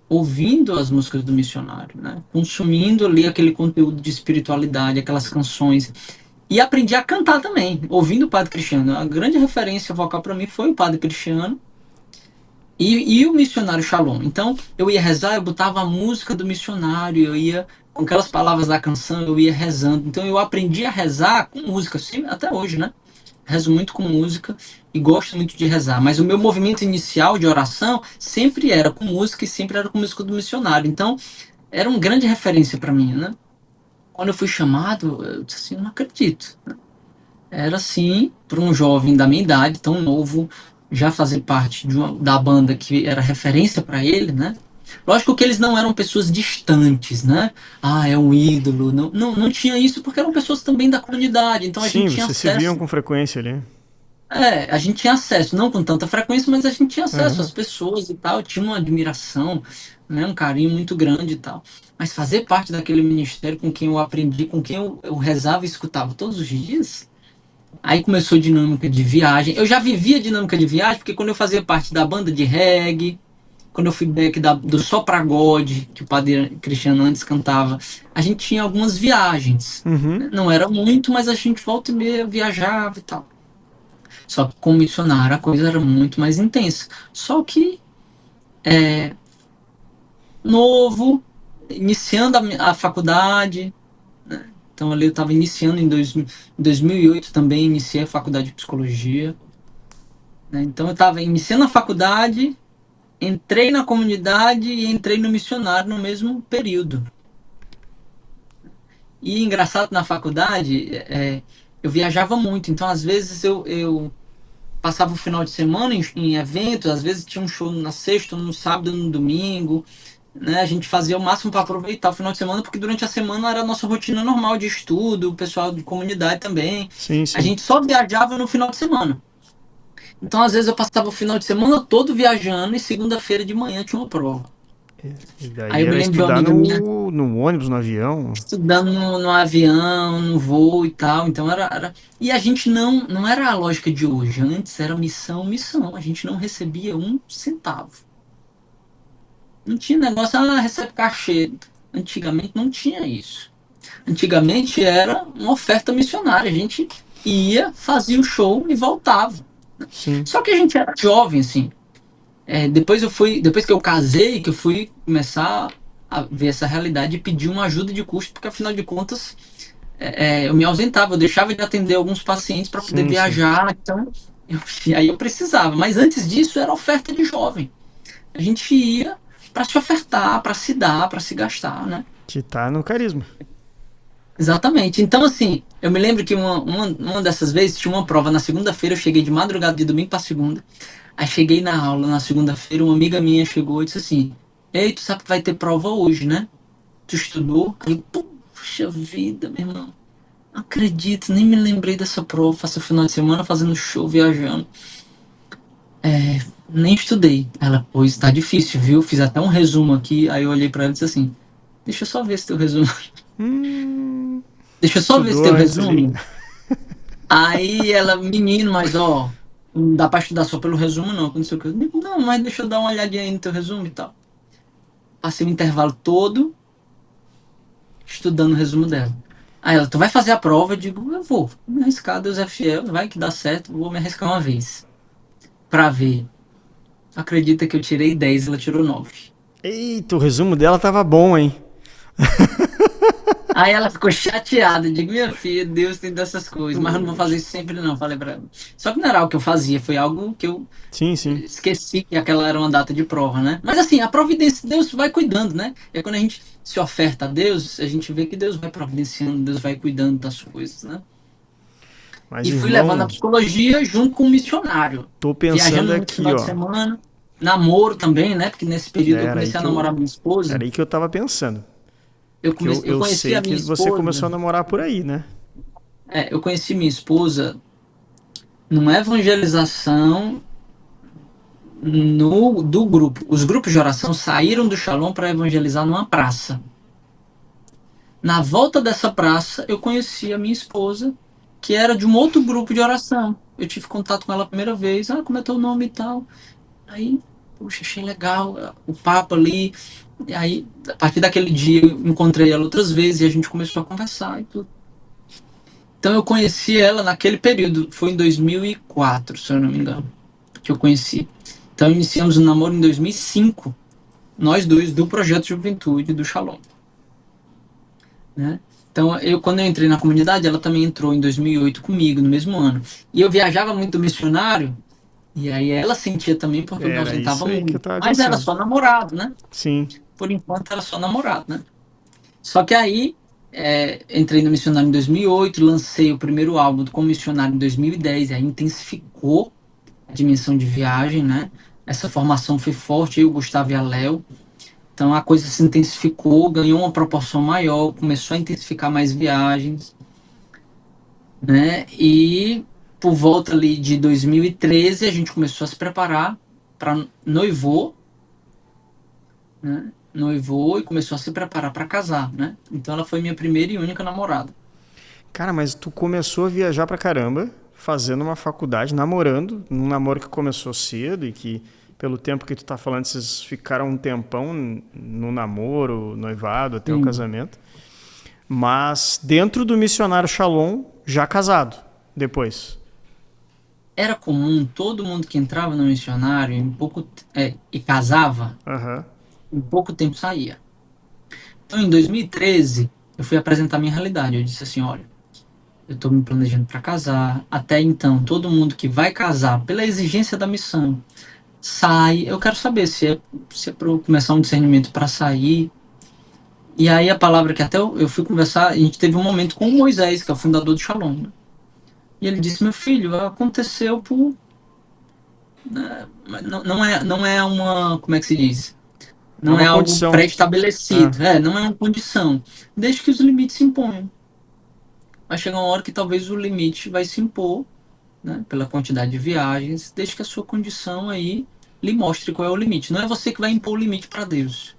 [SPEAKER 2] ouvindo as músicas do missionário, né? Consumindo ali aquele conteúdo de espiritualidade, aquelas canções. E aprendi a cantar também, ouvindo o Padre Cristiano. A grande referência vocal para mim foi o Padre Cristiano e o missionário Shalom. Então, eu ia rezar, eu botava a música do missionário, eu ia com aquelas palavras da canção, eu ia rezando. Então, eu aprendi a rezar com música, assim, até hoje, né? Rezo muito com música e gosto muito de rezar. Mas o meu movimento inicial de oração sempre era com música e sempre era com música do missionário. Então, era uma grande referência para mim, né? Quando eu fui chamado, eu disse assim, não acredito. Era assim, para um jovem da minha idade, tão novo, já fazer parte da banda que era referência para ele, né? Lógico que eles não eram pessoas distantes, né? Ah, é um ídolo. Não, não, não tinha isso porque eram pessoas também da comunidade, então a
[SPEAKER 1] Sim,
[SPEAKER 2] gente tinha
[SPEAKER 1] vocês se viam
[SPEAKER 2] acesso.
[SPEAKER 1] com frequência ali.
[SPEAKER 2] A gente tinha acesso, não com tanta frequência, mas a gente tinha acesso às
[SPEAKER 1] Uhum.
[SPEAKER 2] pessoas e tal, tinha uma admiração, né, um carinho muito grande e tal. Mas fazer parte daquele ministério com quem eu aprendi, com quem eu rezava e escutava todos os dias, aí começou a dinâmica de viagem. Eu já vivia a dinâmica de viagem, porque quando eu fazia parte da banda de reggae, quando eu fui back do Só Pra God, que o padre Cristiano antes cantava, a gente tinha algumas viagens.
[SPEAKER 1] Uhum.
[SPEAKER 2] Né? Não era muito, mas a gente volta e meia viajava e tal. Só que com missionário a coisa era muito mais intensa. Só que novo, iniciando a faculdade, né? Então ali eu estava iniciando em 2008 também, iniciei a faculdade de psicologia. Né? Então eu estava iniciando a faculdade, entrei na comunidade e entrei no missionário no mesmo período. E engraçado, na faculdade, eu viajava muito, então às vezes eu passava o final de semana em eventos, às vezes tinha um show na sexta, no sábado, no domingo, né? A gente fazia o máximo para aproveitar o final de semana, porque durante a semana era a nossa rotina normal de estudo, o pessoal de comunidade também.
[SPEAKER 1] Sim,
[SPEAKER 2] A
[SPEAKER 1] sim.
[SPEAKER 2] gente só viajava no final de semana. Então, às vezes, eu passava o final de semana todo viajando e segunda-feira de manhã tinha uma prova.
[SPEAKER 1] E
[SPEAKER 2] Aí
[SPEAKER 1] daí
[SPEAKER 2] eu me
[SPEAKER 1] era
[SPEAKER 2] lembro de uma
[SPEAKER 1] estudar
[SPEAKER 2] amiga minha
[SPEAKER 1] no ônibus, no avião.
[SPEAKER 2] estudando no avião, no voo e tal. Então era. E a gente não era a lógica de hoje. Antes era missão, missão. A gente não recebia um centavo. Não tinha negócio, recebe cachê. Antigamente não tinha isso. Antigamente era uma oferta missionária. A gente ia, fazia o show e voltava.
[SPEAKER 1] Sim.
[SPEAKER 2] Só que a gente era jovem, assim. Depois que eu casei, que eu fui começar a ver essa realidade e pedir uma ajuda de custo, porque afinal de contas eu me ausentava, eu deixava de atender alguns pacientes para poder
[SPEAKER 1] Sim, sim.
[SPEAKER 2] viajar, então e aí eu precisava. Mas antes disso era oferta de jovem. A gente ia para se ofertar, para se dar, para se gastar, né?
[SPEAKER 1] Que tá no carisma.
[SPEAKER 2] Exatamente. Então, assim, eu me lembro que uma dessas vezes tinha uma prova na segunda-feira, eu cheguei de madrugada de domingo para segunda. Aí cheguei na aula na segunda-feira, uma amiga minha chegou e disse assim: Ei, tu sabe que vai ter prova hoje, né? Tu estudou? Aí, puxa vida, meu irmão. Não acredito, nem me lembrei dessa prova. Faço o final de semana fazendo show, viajando. Nem estudei. Ela, pois tá difícil, viu? Fiz até um resumo aqui. Aí eu olhei pra ela e disse assim: Deixa eu só ver esse teu resumo. Deixa eu só ver esse
[SPEAKER 1] Estudou
[SPEAKER 2] teu
[SPEAKER 1] antes ali.
[SPEAKER 2] resumo. Aí ela, menino, mas ó, não dá pra estudar só pelo resumo, não. Não sei o que. Eu digo, não, mas deixa eu dar uma olhadinha aí no teu resumo e tal. Passei o intervalo todo estudando o resumo dela. Aí ela, tu vai fazer a prova? Eu digo, eu vou me arriscar, Deus é fiel, vai que dá certo, vou me arriscar uma vez. Pra ver. Acredita que eu tirei 10, ela tirou 9.
[SPEAKER 1] Eita, o resumo dela tava bom, hein?
[SPEAKER 2] Aí ela ficou chateada. Eu digo, minha filha, Deus tem dessas coisas, mas eu não vou fazer isso sempre não, falei pra ela. Só que não era algo que eu fazia, foi algo que eu
[SPEAKER 1] Sim, sim.
[SPEAKER 2] esqueci que aquela era uma data de prova, né? Mas assim, a providência, Deus vai cuidando, né? E aí, quando a gente se oferta a Deus, a gente vê que Deus vai providenciando, Deus vai cuidando das coisas, né?
[SPEAKER 1] Mas,
[SPEAKER 2] E fui levando a
[SPEAKER 1] irmão,
[SPEAKER 2] psicologia junto com o missionário.
[SPEAKER 1] tô pensando
[SPEAKER 2] Viajando muito
[SPEAKER 1] aqui,
[SPEAKER 2] final de
[SPEAKER 1] ó.
[SPEAKER 2] semana. Namoro também, né? Porque nesse período eu
[SPEAKER 1] Era aí
[SPEAKER 2] comecei a
[SPEAKER 1] que eu,
[SPEAKER 2] namorar minha esposa.
[SPEAKER 1] era aí que eu tava pensando. Que
[SPEAKER 2] Eu
[SPEAKER 1] eu
[SPEAKER 2] conheci
[SPEAKER 1] sei
[SPEAKER 2] a
[SPEAKER 1] que
[SPEAKER 2] minha
[SPEAKER 1] você começou
[SPEAKER 2] esposa.
[SPEAKER 1] a namorar por aí, né?
[SPEAKER 2] Eu conheci minha esposa numa evangelização no, do grupo. Os grupos de oração saíram do Shalom para evangelizar numa praça. Na volta dessa praça, eu conheci a minha esposa, que era de um outro grupo de oração. Eu tive contato com ela a primeira vez. Ah, como é teu nome e tal? Aí, puxa, achei legal o papo ali. E aí, a partir daquele dia, eu encontrei ela outras vezes e a gente começou a conversar e tudo. Então, eu conheci ela naquele período. Foi em 2004, se eu não me engano, que eu conheci. Então, iniciamos o namoro em 2005, nós dois, do Projeto Juventude do Shalom, né? Então, quando eu entrei na comunidade, ela também entrou em 2008 comigo, no mesmo ano. E eu viajava muito missionário, e aí ela sentia também porque eu me
[SPEAKER 1] Era
[SPEAKER 2] ausentava
[SPEAKER 1] isso aí que eu
[SPEAKER 2] muito.
[SPEAKER 1] tava
[SPEAKER 2] Mas era
[SPEAKER 1] pensando.
[SPEAKER 2] só namorado, né?
[SPEAKER 1] Sim.
[SPEAKER 2] Por enquanto era só namorado, né? Só que aí, entrei no missionário em 2008, lancei o primeiro álbum como missionário em 2010, e aí intensificou a dimensão de viagem, né? Essa formação foi forte, eu, Gustavo e a Léo. Então a coisa se intensificou, ganhou uma proporção maior, começou a intensificar mais viagens, né? E por volta ali de 2013 a gente começou a se preparar para noivou, né? Noivou e começou a se preparar para casar, né? Então ela foi minha primeira e única namorada.
[SPEAKER 1] Cara, mas tu começou a viajar pra caramba, fazendo uma faculdade, namorando, num namoro que começou cedo e que, pelo tempo que tu tá falando, vocês ficaram um tempão no namoro, noivado, até o
[SPEAKER 2] Sim.
[SPEAKER 1] casamento. Mas dentro do missionário Shalom, já casado, depois.
[SPEAKER 2] Era comum todo mundo que entrava no missionário e casava,
[SPEAKER 1] Aham.
[SPEAKER 2] em pouco tempo saía. Então, em 2013, eu fui apresentar minha realidade. Eu disse assim: olha, eu estou me planejando para casar. Até então, todo mundo que vai casar, pela exigência da missão, sai. Eu quero saber se é para começar um discernimento para sair. E aí, a palavra que até eu fui conversar, a gente teve um momento com o Moisés, que é o fundador do Shalom, né? E ele disse: meu filho, aconteceu por. Né, não é uma. Como é que se diz?
[SPEAKER 1] É
[SPEAKER 2] Não é
[SPEAKER 1] uma
[SPEAKER 2] algo
[SPEAKER 1] condição. Ah,
[SPEAKER 2] pré-estabelecido. Não é uma condição. Desde que os limites se imponham. Vai chegar uma hora que talvez o limite vai se impor, né, pela quantidade de viagens, desde que a sua condição aí lhe mostre qual é o limite. Não é você que vai impor o limite para Deus.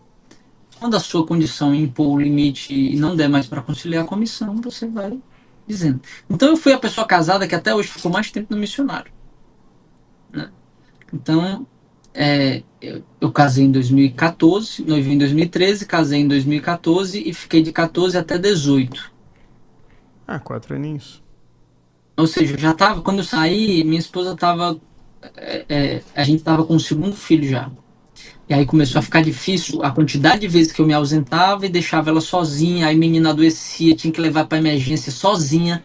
[SPEAKER 2] Quando a sua condição impor o limite e não der mais para conciliar com a missão, você vai dizendo. Então eu fui a pessoa casada que até hoje ficou mais tempo no missionário, né? Então, eu casei em 2014, noivei em 2013, casei em 2014 e fiquei de 14 até 18.
[SPEAKER 1] 4 aninhos.
[SPEAKER 2] Ou seja, eu já tava, quando eu saí, minha esposa tava, a gente tava com o segundo filho já. E aí começou a ficar difícil a quantidade de vezes que eu me ausentava e deixava ela sozinha, aí a menina adoecia, tinha que levar para emergência sozinha,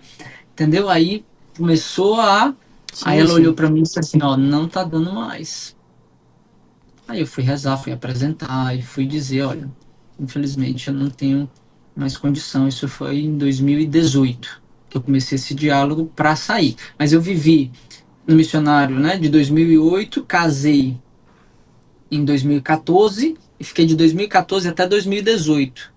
[SPEAKER 2] entendeu? Aí começou a. Aí
[SPEAKER 1] Sim,
[SPEAKER 2] ela olhou
[SPEAKER 1] sim.
[SPEAKER 2] para mim e disse assim: ó, não tá dando mais. Aí eu fui rezar, fui apresentar e fui dizer: olha, infelizmente eu não tenho mais condição. Isso foi em 2018 que eu comecei esse diálogo para sair. Mas eu vivi no missionário, né, de 2008, casei em 2014 e fiquei de 2014 até 2018.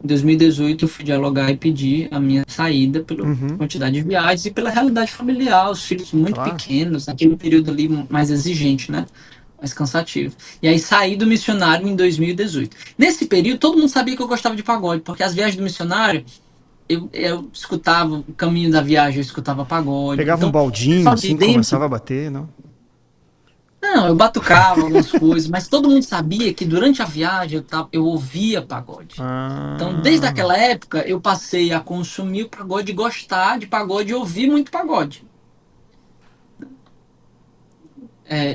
[SPEAKER 2] Em 2018 eu fui dialogar e pedir a minha saída pela
[SPEAKER 1] Uhum.
[SPEAKER 2] quantidade de viagens e pela realidade familiar, os filhos muito
[SPEAKER 1] Claro.
[SPEAKER 2] pequenos, naquele período ali mais exigente, né? Mais cansativo. E aí saí do missionário em 2018. Nesse período todo mundo sabia que eu gostava de pagode, porque as viagens do missionário eu escutava, o caminho da viagem eu escutava pagode.
[SPEAKER 1] Pegava um
[SPEAKER 2] Então,
[SPEAKER 1] baldinho,
[SPEAKER 2] só de
[SPEAKER 1] assim,
[SPEAKER 2] dentro.
[SPEAKER 1] começava a bater, não?
[SPEAKER 2] Não, eu batucava algumas coisas, mas todo mundo sabia que durante a viagem eu ouvia pagode. Então, desde
[SPEAKER 1] Ah,
[SPEAKER 2] aquela época, eu passei a consumir o pagode, gostar de pagode e ouvir muito pagode.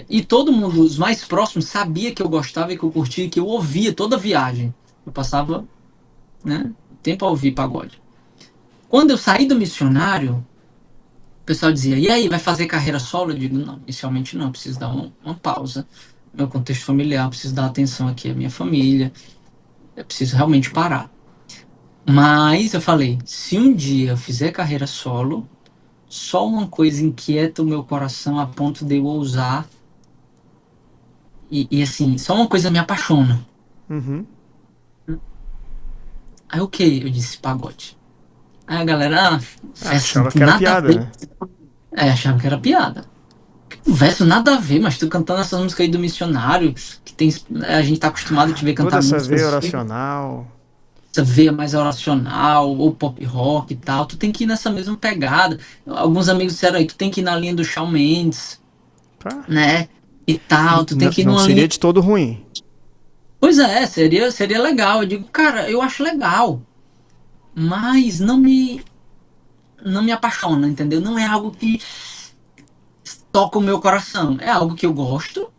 [SPEAKER 2] E todo mundo, os mais próximos, sabia que eu gostava e que eu curtia, que eu ouvia toda a viagem. Eu passava, né, tempo a ouvir pagode. Quando eu saí do missionário, o pessoal dizia, e aí, vai fazer carreira solo? Eu digo, não, inicialmente não, preciso dar uma pausa. Meu contexto familiar, preciso dar atenção aqui à minha família, eu preciso realmente parar. Mas eu falei, se um dia eu fizer carreira solo, só uma coisa inquieta o meu coração a ponto de eu ousar, e assim, só uma coisa me apaixona.
[SPEAKER 1] uhum.
[SPEAKER 2] Aí o que? Eu disse, pagode. Aí a galera, verso não
[SPEAKER 1] Achava
[SPEAKER 2] tem
[SPEAKER 1] que era
[SPEAKER 2] nada a
[SPEAKER 1] piada,
[SPEAKER 2] ver.
[SPEAKER 1] né?
[SPEAKER 2] Achava que era piada. O verso nada a ver, mas tu cantando essas músicas aí do missionário, que tem, a gente tá acostumado a te ver
[SPEAKER 1] Toda
[SPEAKER 2] cantar
[SPEAKER 1] essa veia
[SPEAKER 2] músicas,
[SPEAKER 1] oracional.
[SPEAKER 2] essa veia mais oracional, ou pop rock e tal, tu tem que ir nessa mesma pegada. Alguns amigos disseram aí, tu tem que ir na linha do Shawn Mendes,
[SPEAKER 1] Tá.
[SPEAKER 2] né? E tal, tu tem que ir
[SPEAKER 1] Não
[SPEAKER 2] numa
[SPEAKER 1] seria
[SPEAKER 2] linha.
[SPEAKER 1] de todo ruim.
[SPEAKER 2] Pois é, seria legal. Eu digo, cara, eu acho legal, mas não me apaixona, entendeu? Não é algo que toca o meu coração. É algo que eu gosto,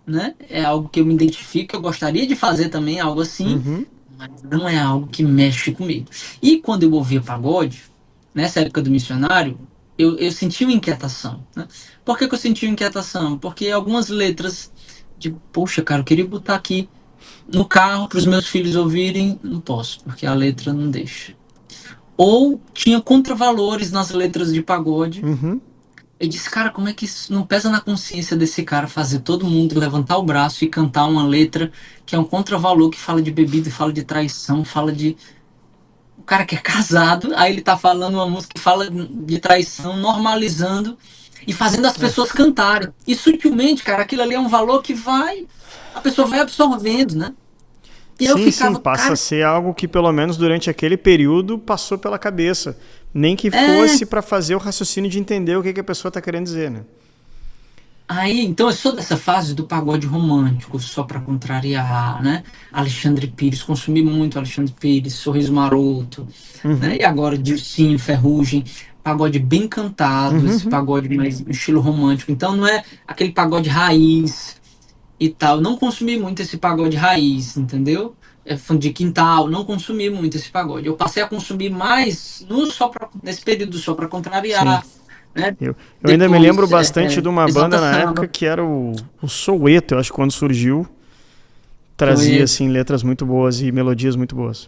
[SPEAKER 2] né? É algo que eu me identifico, eu gostaria de fazer também, algo assim,
[SPEAKER 1] Uhum.
[SPEAKER 2] mas não é algo que mexe comigo. E quando eu ouvia pagode, nessa época do missionário, eu senti uma inquietação, né? Por que que eu senti uma inquietação? Porque algumas letras de, poxa, cara, eu queria botar aqui no carro para os meus filhos ouvirem, não posso, porque a letra não deixa. Ou tinha contravalores nas letras de pagode.
[SPEAKER 1] Uhum.
[SPEAKER 2] Eu disse, cara, como é que isso não pesa na consciência desse cara fazer todo mundo levantar o braço e cantar uma letra que é um contravalor, que fala de bebida, fala de traição, fala de. O cara que é casado, aí ele tá falando uma música que fala de traição, normalizando e fazendo as
[SPEAKER 1] É.
[SPEAKER 2] pessoas cantarem. E sutilmente, cara, aquilo ali é um valor que vai. A pessoa vai absorvendo, né? E eu
[SPEAKER 1] Sim, sim,
[SPEAKER 2] ficava,
[SPEAKER 1] passa a
[SPEAKER 2] cara,
[SPEAKER 1] ser algo que pelo menos durante aquele período passou pela cabeça. Nem que
[SPEAKER 2] é.
[SPEAKER 1] fosse para fazer o raciocínio de entender o que, que a pessoa está querendo dizer, né?
[SPEAKER 2] Aí, então eu sou dessa fase do pagode romântico, só pra contrariar, né? Alexandre Pires, consumi muito Alexandre Pires, Sorriso Maroto, né?
[SPEAKER 1] Uhum.
[SPEAKER 2] E agora Dilcinho, Ferrugem, pagode bem cantado, esse
[SPEAKER 1] Uhum.
[SPEAKER 2] pagode mais estilo romântico. Então não é aquele pagode raiz e tal. Eu não consumi muito esse pagode raiz, entendeu? É fundo de quintal, não consumi muito esse pagode. Eu passei a consumir mais nesse período só pra
[SPEAKER 1] Sim.
[SPEAKER 2] contrariar, né?
[SPEAKER 1] Eu ainda me lembro
[SPEAKER 2] Depois,
[SPEAKER 1] bastante de uma
[SPEAKER 2] Exalta
[SPEAKER 1] banda na época
[SPEAKER 2] Samba.
[SPEAKER 1] que era o Soueto, eu acho que quando surgiu, trazia
[SPEAKER 2] Soeto,
[SPEAKER 1] assim letras muito boas e melodias muito boas.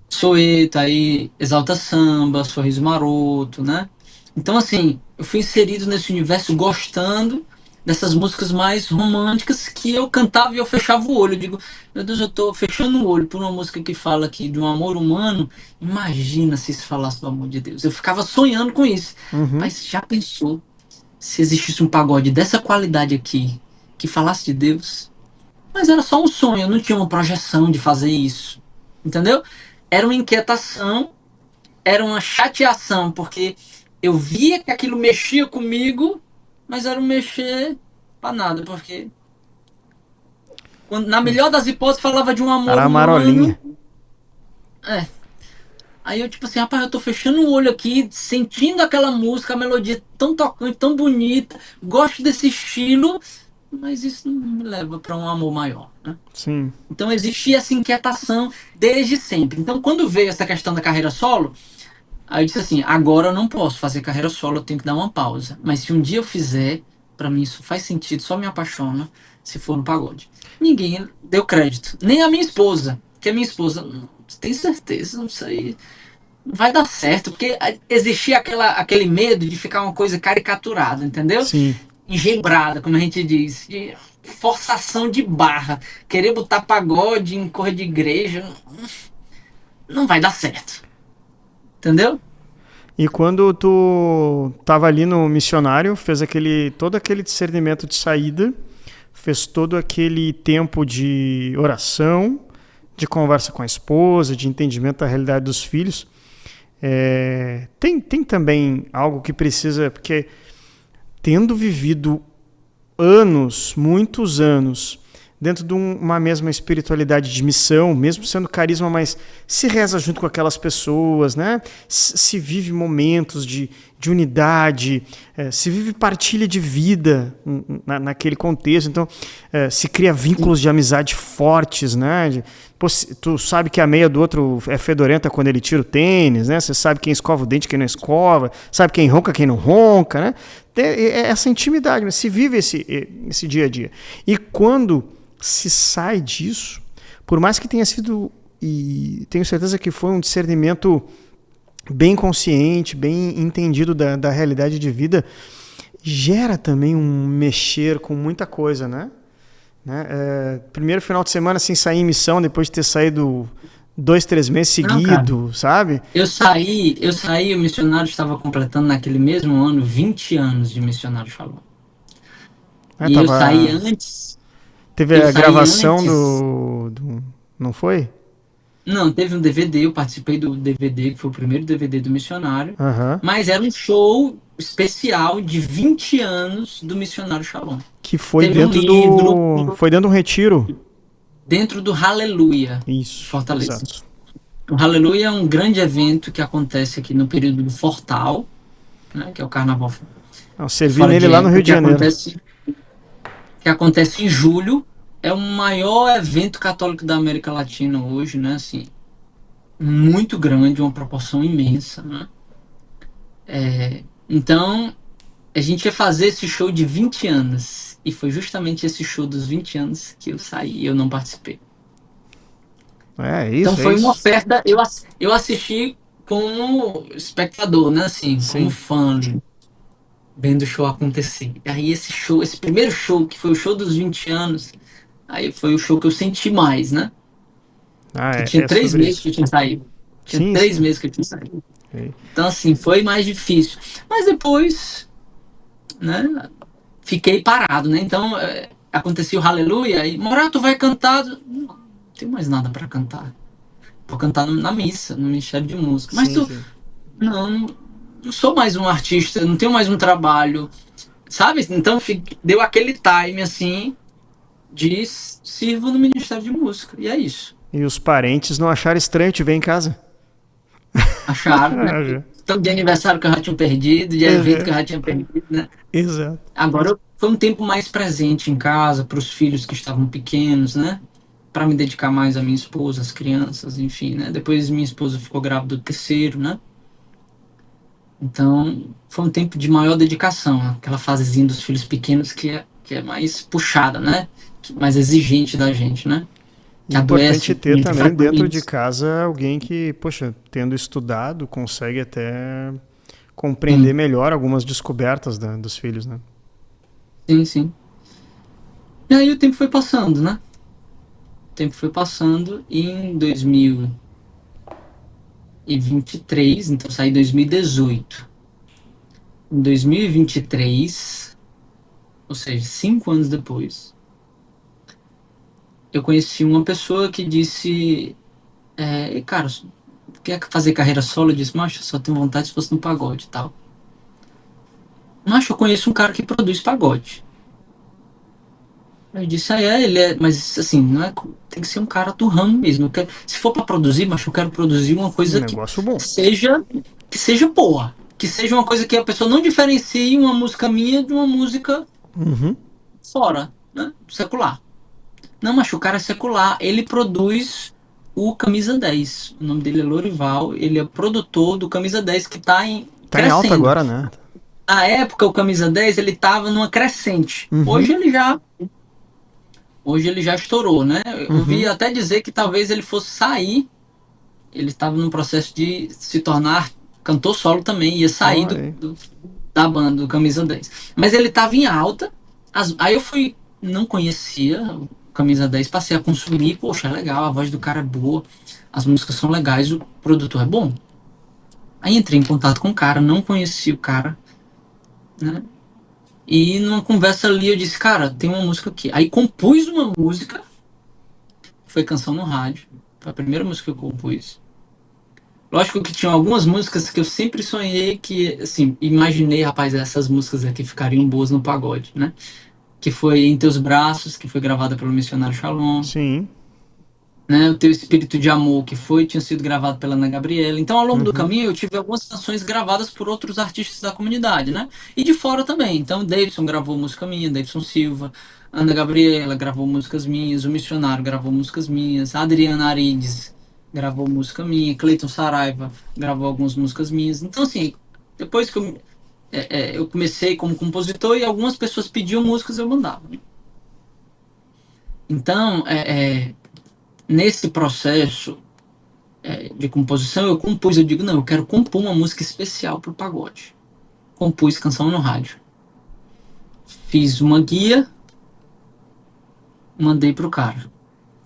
[SPEAKER 2] Soeto, aí Exalta Samba, Sorriso Maroto, né? Então, assim, eu fui inserido nesse universo gostando dessas músicas mais românticas que eu cantava e eu fechava o olho. Eu digo, meu Deus, eu tô fechando o olho por uma música que fala aqui de um amor humano. Imagina se isso falasse do amor de Deus. Eu ficava sonhando com isso.
[SPEAKER 1] Uhum.
[SPEAKER 2] Mas já pensou se existisse um pagode dessa qualidade aqui, que falasse de Deus? Mas era só um sonho, eu não tinha uma projeção de fazer isso. Entendeu? Era uma inquietação, era uma chateação, porque eu via que aquilo mexia comigo, mas era um mexer pra nada, porque na melhor das hipóteses falava de um amor
[SPEAKER 1] Era a
[SPEAKER 2] humano.
[SPEAKER 1] marolinha.
[SPEAKER 2] É. Aí eu, tipo assim, rapaz, eu tô fechando o olho aqui, sentindo aquela música, a melodia tão tocante, tão bonita, gosto desse estilo, mas isso não me leva para um amor maior, né?
[SPEAKER 1] Sim.
[SPEAKER 2] Então existia essa inquietação desde sempre. Então quando veio essa questão da carreira solo, aí eu disse assim, agora eu não posso fazer carreira solo, eu tenho que dar uma pausa. Mas se um dia eu fizer, para mim isso faz sentido, só me apaixona se for no pagode. Ninguém deu crédito, nem a minha esposa, que a minha esposa, tem certeza, não sei, não vai dar certo, porque existia aquele medo de ficar uma coisa caricaturada, entendeu?
[SPEAKER 1] Sim.
[SPEAKER 2] Engebrada, como a gente diz, de forçação de barra, querer botar pagode em cor de igreja, não vai dar certo, entendeu?
[SPEAKER 1] E quando tu tava ali no missionário, fez todo aquele discernimento de saída, fez todo aquele tempo de oração, de conversa com a esposa, de entendimento da realidade dos filhos. Tem também algo que precisa, porque tendo vivido anos, muitos anos, dentro de uma mesma espiritualidade de missão, mesmo sendo carisma, mas se reza junto com aquelas pessoas, né? Se vive momentos de unidade, se vive partilha de vida naquele contexto. Então, se cria vínculos de amizade fortes, né? Tu sabe que a meia do outro é fedorenta quando ele tira o tênis, né? Você sabe quem escova o dente, quem não escova, sabe quem ronca, quem não ronca, né? Essa intimidade, mas se vive esse dia a dia. E quando se sai disso, por mais que tenha sido, e tenho certeza que foi um discernimento bem consciente, bem entendido da realidade de vida, gera também um mexer com muita coisa, né? Primeiro final de semana sem sair em missão, depois de ter saído 2, 3 meses seguidos, sabe?
[SPEAKER 2] Eu saí, o missionário estava completando naquele mesmo ano 20 anos de missionário Shalom. E eu saí antes.
[SPEAKER 1] Teve a gravação do. Não foi?
[SPEAKER 2] Não, teve um DVD, eu participei do DVD, que foi o primeiro DVD do missionário.
[SPEAKER 1] Uhum.
[SPEAKER 2] Mas era um show especial de 20 anos do missionário Shalom.
[SPEAKER 1] Que foi dentro do. Foi dentro de um retiro.
[SPEAKER 2] Dentro do Hallelujah.
[SPEAKER 1] Isso.
[SPEAKER 2] Fortaleza.
[SPEAKER 1] Exato.
[SPEAKER 2] O Hallelujah é um grande evento que acontece aqui no período do Fortal, né, que é o carnaval.
[SPEAKER 1] Eu servi nele lá no Rio de Janeiro.
[SPEAKER 2] Que acontece em julho. É o maior evento católico da América Latina hoje, né? Assim, muito grande, uma proporção imensa, né? Então, a gente ia fazer esse show de 20 anos. E foi justamente esse show dos 20 anos que eu saí e eu não participei.
[SPEAKER 1] Isso.
[SPEAKER 2] Então foi uma oferta, eu assisti como espectador, né? Assim,
[SPEAKER 1] Sim.
[SPEAKER 2] como fã, vendo o show acontecer. E aí esse primeiro show, que foi o show dos 20 anos, aí foi o show que eu senti mais, né? Tinha 3 meses que eu tinha saído. Tinha 3 meses que eu tinha saído. Então, assim, foi mais difícil. Mas depois, né, fiquei parado, né? Então, acontecia o Hallelujah e, Morato, vai cantar? Não tenho mais nada pra cantar. Vou cantar na missa, no Ministério de Música. Mas não sou mais um artista, não tenho mais um trabalho, sabe? Então, deu aquele time, assim, de sirvo no Ministério de Música. E é isso.
[SPEAKER 1] E os parentes não acharam estranho te ver em casa?
[SPEAKER 2] Acharam, né? Então, de aniversário que eu já tinha perdido, de evento que eu já tinha perdido, né?
[SPEAKER 1] Exato.
[SPEAKER 2] Agora foi um tempo mais presente em casa, para os filhos que estavam pequenos, né? Para me dedicar mais à minha esposa, às crianças, enfim, né? Depois minha esposa ficou grávida do terceiro, né? Então, foi um tempo de maior dedicação, aquela fasezinha dos filhos pequenos que é mais puxada, né? Mais exigente da gente, né?
[SPEAKER 1] É importante ter também dentro de casa alguém que, poxa, tendo estudado, consegue até compreender melhor algumas descobertas dos filhos, né?
[SPEAKER 2] Sim, sim. E aí o tempo foi passando, né? O tempo foi passando e em 2023, então saí em 2018. Em 2023, ou seja, 5 anos depois, eu conheci uma pessoa que disse, cara, quer fazer carreira solo? Eu disse, macho, só tenho vontade se fosse no pagode e tal. Macho, eu conheço um cara que produz pagode. Eu disse, ele é, mas assim, não é, tem que ser um cara do ramo mesmo. Se for pra produzir, macho, eu quero produzir uma coisa
[SPEAKER 1] bom.
[SPEAKER 2] que seja boa. Que seja uma coisa que a pessoa não diferencie uma música minha de uma música fora, né? Secular. Não, mas o cara é secular. Ele produz o Camisa 10. O nome dele é Lorival. Ele é produtor do Camisa 10 que tá em
[SPEAKER 1] alta agora, né?
[SPEAKER 2] Na época, o Camisa 10, ele tava numa crescente. Hoje ele já estourou, né? Eu ouvi até dizer que talvez ele fosse sair. Ele estava num processo de se tornar cantor solo também. Ia sair da banda, do Camisa 10. Mas ele tava em alta. Aí eu não conhecia o Camisa 10, passei a consumir. Poxa, é legal, a voz do cara é boa, as músicas são legais, o produtor é bom. Aí entrei em contato com o cara, não conhecia o cara, né? E numa conversa ali eu disse, cara, tem uma música aqui. Aí compus uma música, foi Canção no Rádio, foi a primeira música que eu compus. Lógico que tinha algumas músicas que eu sempre sonhei que, assim, imaginei, rapaz, essas músicas aqui ficariam boas no pagode, né? que foi Em Teus Braços, que foi gravada pelo Missionário Shalom,
[SPEAKER 1] Sim.
[SPEAKER 2] né? O Teu Espírito de Amor, que tinha sido gravado pela Ana Gabriela. Então, ao longo do
[SPEAKER 1] Uhum.
[SPEAKER 2] caminho, eu tive algumas canções gravadas por outros artistas da comunidade, né? E de fora também. Então, Davidson gravou música minha, Davidson Silva, Ana Gabriela gravou músicas minhas, o Missionário gravou músicas minhas, a Adriana Arides gravou música minha, Cleiton Saraiva gravou algumas músicas minhas. Então, assim, depois que eu comecei como compositor e algumas pessoas pediam músicas, eu mandava. Então, nesse processo de composição, eu compus, eu digo, não, eu quero compor uma música especial para o pagode. Compus Canção no Rádio. Fiz uma guia, mandei pro cara.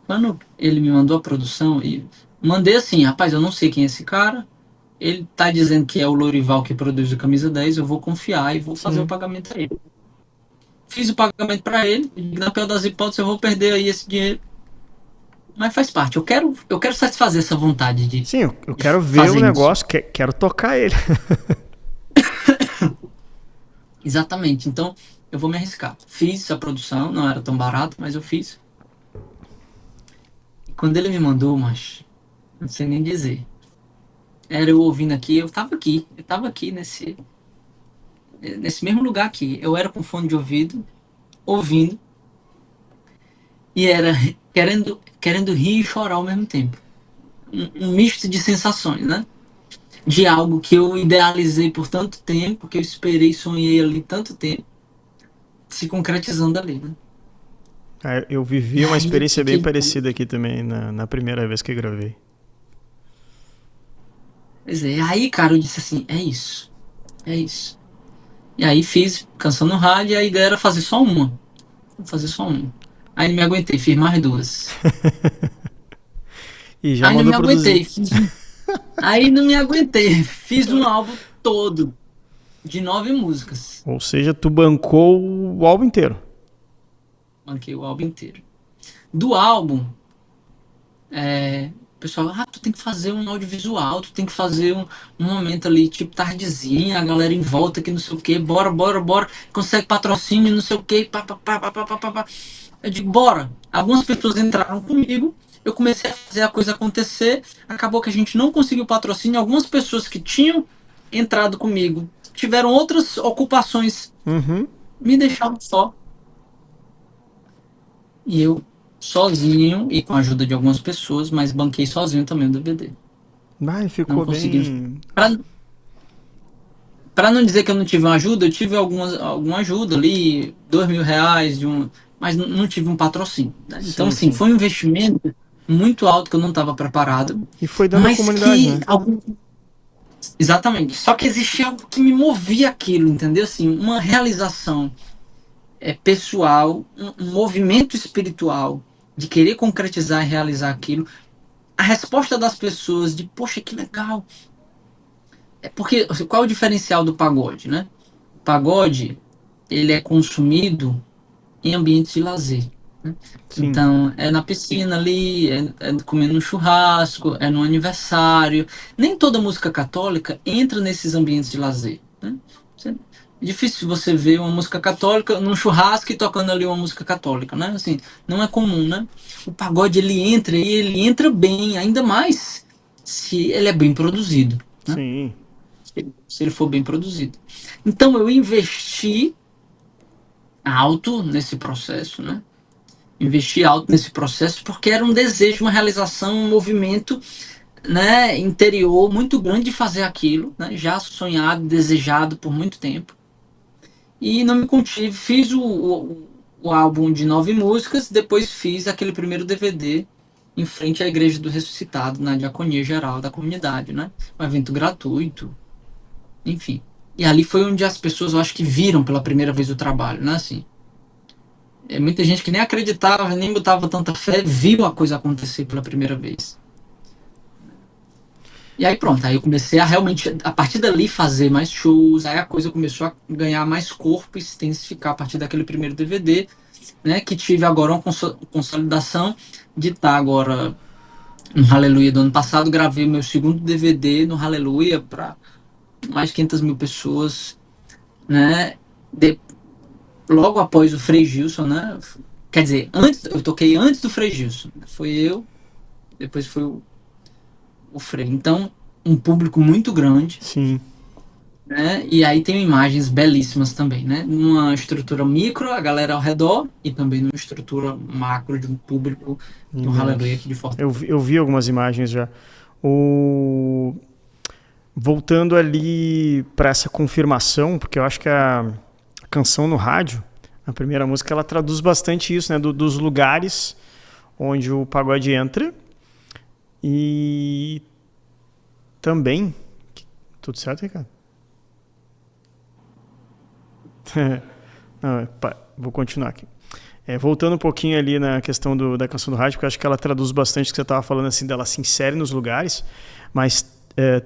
[SPEAKER 2] Quando ele me mandou a produção, e mandei assim, rapaz, eu não sei quem é esse cara, ele tá dizendo que é o Lorival que produz o Camisa 10, eu vou confiar e vou fazer o
[SPEAKER 1] Sim.
[SPEAKER 2] pagamento a ele. Fiz o pagamento para ele, e na pior das hipóteses eu vou perder aí esse dinheiro, mas faz parte. Eu quero satisfazer essa vontade de,
[SPEAKER 1] Sim, eu
[SPEAKER 2] de
[SPEAKER 1] quero ver o
[SPEAKER 2] fazer isso.
[SPEAKER 1] negócio, quero tocar ele.
[SPEAKER 2] Exatamente. Então, eu vou me arriscar. Fiz a produção, não era tão barato, mas eu fiz. E quando ele me mandou, mas não sei nem dizer. Era eu ouvindo aqui, eu tava aqui nesse mesmo lugar aqui. Eu era com fone de ouvido, ouvindo, e era querendo rir e chorar ao mesmo tempo. Um misto de sensações, né? De algo que eu idealizei por tanto tempo, que eu esperei e sonhei ali tanto tempo, se concretizando ali, né?
[SPEAKER 1] Eu
[SPEAKER 2] E
[SPEAKER 1] vivi uma
[SPEAKER 2] aí eu
[SPEAKER 1] experiência bem
[SPEAKER 2] fiquei,
[SPEAKER 1] parecida aqui também, na primeira vez que gravei.
[SPEAKER 2] pois é, aí, cara, eu disse assim, é isso, é isso. E aí fiz canção no rádio e a ideia era fazer só uma. Vou fazer só uma. Aí não me aguentei, fiz mais duas.
[SPEAKER 1] E já
[SPEAKER 2] Aí não
[SPEAKER 1] mandou
[SPEAKER 2] me
[SPEAKER 1] produzir.
[SPEAKER 2] aguentei, aí não me aguentei, fiz um álbum todo de 9 músicas.
[SPEAKER 1] Ou seja, tu bancou o álbum inteiro.
[SPEAKER 2] Banquei o álbum inteiro. Do álbum, o pessoal, tu tem que fazer um audiovisual, tu tem que fazer um momento ali, tipo tardezinha, a galera em volta que não sei o que, bora, bora, bora, consegue patrocínio, não sei o que, pá, pá, pá, pá, pá, pá, pá, pá. Eu digo, bora. Algumas pessoas entraram comigo, eu comecei a fazer a coisa acontecer, acabou que a gente não conseguiu patrocínio, algumas pessoas que tinham entrado comigo tiveram outras ocupações,
[SPEAKER 1] Uhum.
[SPEAKER 2] me deixaram só. E eu sozinho, e com a ajuda de algumas pessoas, mas banquei sozinho também o DVD.
[SPEAKER 1] Vai,
[SPEAKER 2] Não
[SPEAKER 1] ficou
[SPEAKER 2] consegui.
[SPEAKER 1] bem.
[SPEAKER 2] Para não dizer que eu não tive uma ajuda, eu tive alguma ajuda ali, R$ 2.000 mas não tive um patrocínio, né? Então,
[SPEAKER 1] Sim,
[SPEAKER 2] assim,
[SPEAKER 1] sim.
[SPEAKER 2] foi um investimento muito alto que eu não estava preparado,
[SPEAKER 1] E foi dando a
[SPEAKER 2] mas
[SPEAKER 1] comunidade,
[SPEAKER 2] que
[SPEAKER 1] né?
[SPEAKER 2] exatamente. Só que existia algo que me movia aquilo, entendeu? Assim, uma realização pessoal, um movimento espiritual de querer concretizar e realizar aquilo. A resposta das pessoas de, poxa, que legal. É porque qual é o diferencial do pagode, né? O pagode, ele é consumido em ambientes de lazer, né?
[SPEAKER 1] Sim.
[SPEAKER 2] Então, é na piscina ali, é comendo um churrasco, é no aniversário. Nem toda música católica entra nesses ambientes de lazer, né? É difícil você ver uma música católica num churrasco e tocando ali uma música católica, né? Assim, não é comum, né? O pagode, ele entra e ele entra bem, ainda mais se ele é bem produzido, né?
[SPEAKER 1] Sim.
[SPEAKER 2] Se ele for bem produzido. Então eu investi alto nesse processo, né? Investi alto nesse processo porque era um desejo, uma realização, um movimento, né, interior muito grande de fazer aquilo, né? Já sonhado, desejado por muito tempo. E não me contive, fiz o álbum de 9 músicas, depois fiz aquele primeiro DVD em frente à Igreja do Ressuscitado, na Diaconia Geral da comunidade, né? Um evento gratuito, enfim. E ali foi onde as pessoas, eu acho que viram pela primeira vez o trabalho, né? Assim, muita gente que nem acreditava, nem botava tanta fé, viu a coisa acontecer pela primeira vez. E aí pronto, aí eu comecei a realmente, a partir dali, fazer mais shows, aí a coisa começou a ganhar mais corpo e se intensificar a partir daquele primeiro DVD, né? Que tive agora uma consolidação de estar agora no Hallelujah do ano passado, gravei meu segundo DVD no Hallelujah para mais de 500 mil pessoas, né? logo após o Frei Gilson, né? Quer dizer, eu toquei antes do Frei Gilson. Foi eu, depois foi o Frei. Então, um público muito grande,
[SPEAKER 1] Sim.
[SPEAKER 2] né? E aí tem imagens belíssimas também, né? Numa estrutura micro, a galera ao redor, e também numa estrutura macro de um público no Hallelujah aqui de Fortaleza.
[SPEAKER 1] Eu vi algumas imagens já. O... Voltando ali para essa confirmação, porque eu acho que a canção no rádio, a primeira música, ela traduz bastante isso, né? Dos lugares onde o pagode entra. E também... Tudo certo, Ricardo? Não, vou continuar aqui. Voltando um pouquinho ali na questão da canção do rádio, porque eu acho que ela traduz bastante o que você estava falando, assim, dela se insere nos lugares, mas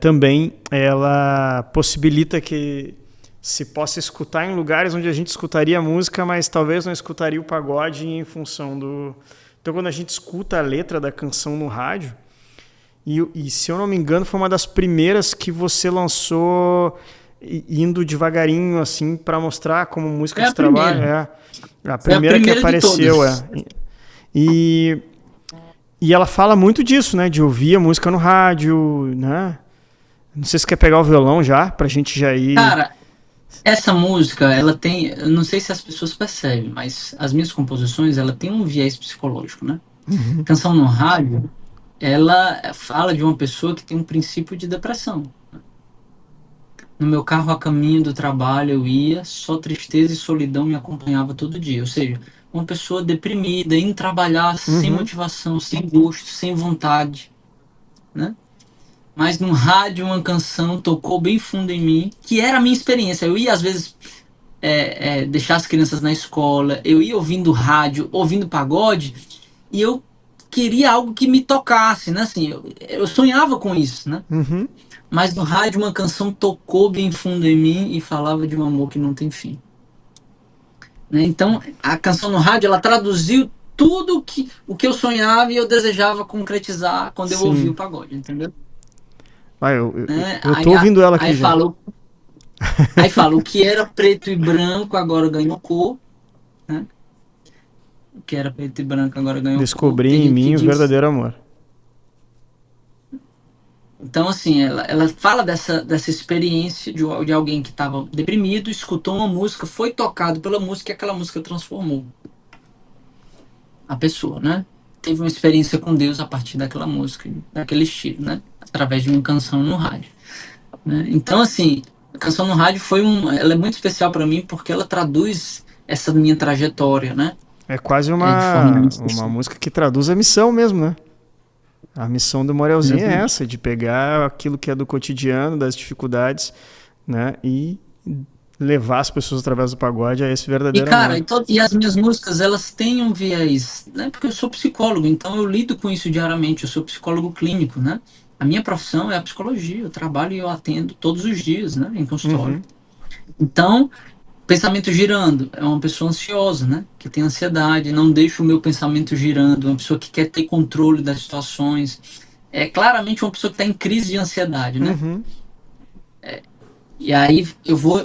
[SPEAKER 1] também ela possibilita que se possa escutar em lugares onde a gente escutaria a música, mas talvez não escutaria o pagode em função do... Então, quando a gente escuta a letra da canção no rádio, e se eu não me engano, foi uma das primeiras que você lançou indo devagarinho, assim, para mostrar como música de trabalho. A primeira que apareceu. E ela fala muito disso, né? De ouvir a música no rádio, né? Não sei se quer pegar o violão já, pra gente já ir...
[SPEAKER 2] Cara, essa música, ela tem... Eu não sei se as pessoas percebem, mas as minhas composições, ela tem um viés psicológico, né?
[SPEAKER 1] Uhum.
[SPEAKER 2] Canção no rádio, ela fala de uma pessoa que tem um princípio de depressão. No meu carro a caminho do trabalho eu ia, só tristeza e solidão me acompanhava todo dia. Ou seja, uma pessoa deprimida, indo trabalhar sem motivação, sem gosto, sem vontade, né? Mas no rádio uma canção tocou bem fundo em mim, que era a minha experiência. Eu ia às vezes deixar as crianças na escola, eu ia ouvindo rádio, ouvindo pagode, e eu queria algo que me tocasse, né? Assim, eu sonhava com isso, né?
[SPEAKER 1] Uhum.
[SPEAKER 2] Mas no rádio uma canção tocou bem fundo em mim e falava de um amor que não tem fim. Né? Então, a canção no rádio, ela traduziu tudo o que eu sonhava e eu desejava concretizar quando eu ouvi o pagode, entendeu?
[SPEAKER 1] Eu tô ouvindo ela aqui
[SPEAKER 2] aí
[SPEAKER 1] já.
[SPEAKER 2] Aí fala, o que era preto e branco agora ganhou cor, né? O que era preto e branco agora ganhou cor.
[SPEAKER 1] Descobri em mim o verdadeiro amor.
[SPEAKER 2] Então, assim, ela fala dessa experiência de alguém que estava deprimido, escutou uma música, foi tocado pela música e aquela música transformou a pessoa, né? Teve uma experiência com Deus a partir daquela música, daquele estilo, né? Através de uma canção no rádio. Né? Então, assim, a canção no rádio ela é muito especial para mim porque ela traduz essa minha trajetória, né?
[SPEAKER 1] É quase uma música que traduz a missão mesmo, né? A missão do Morelzinho é essa, de pegar aquilo que é do cotidiano, das dificuldades, né? E levar as pessoas através do pagode a esse verdadeiro amor.
[SPEAKER 2] E, cara, e as minhas músicas, elas têm um viés, né? Porque eu sou psicólogo, então eu lido com isso diariamente, eu sou psicólogo clínico, né? A minha profissão é a psicologia, eu trabalho e eu atendo todos os dias, né? Em consultório. Então, pensamento girando, é uma pessoa ansiosa, né? Que tem ansiedade, não deixa o meu pensamento girando, uma pessoa que quer ter controle das situações. É claramente uma pessoa que está em crise de ansiedade, né? E aí eu vou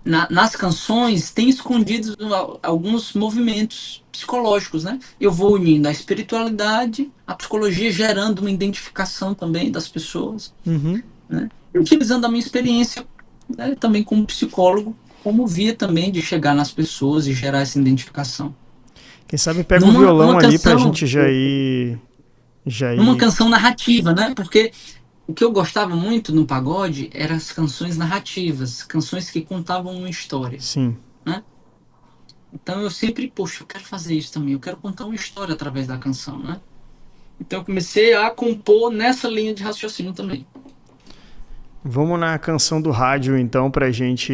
[SPEAKER 2] nas canções tem escondidos alguns movimentos psicológicos, né? Eu vou unindo a espiritualidade, a psicologia, gerando uma identificação também das pessoas, né? Utilizando a minha experiência, né, também como psicólogo, como via também de chegar nas pessoas e gerar essa identificação.
[SPEAKER 1] Quem sabe pega um violão ali pra gente já ir...
[SPEAKER 2] Uma canção narrativa, né? Porque o que eu gostava muito no pagode eram as canções narrativas, canções que contavam uma história.
[SPEAKER 1] Sim.
[SPEAKER 2] Né? Então eu sempre, poxa, eu quero fazer isso também, eu quero contar uma história através da canção, né? Então eu comecei a compor nessa linha de raciocínio também.
[SPEAKER 1] Vamos na canção do rádio, então, pra gente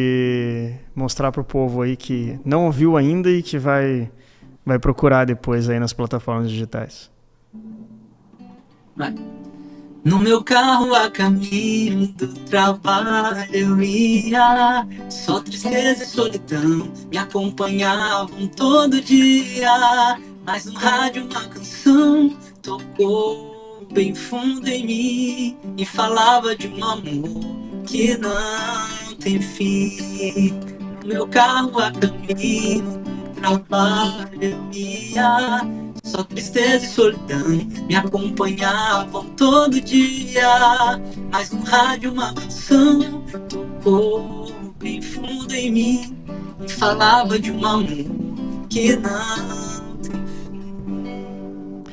[SPEAKER 1] mostrar pro povo aí que não ouviu ainda e que vai procurar depois aí nas plataformas digitais.
[SPEAKER 2] Vai. No meu carro a caminho do trabalho eu ia, só tristeza e solidão me acompanhavam todo dia, mas no rádio uma canção tocou bem fundo em mim e falava de um amor que não tem fim. meu carro a caminho, trabalho eu ia. Só tristeza e solidão me acompanhavam todo dia. Mas no rádio uma canção tocou bem fundo em mim e falava de um amor que não tem fim.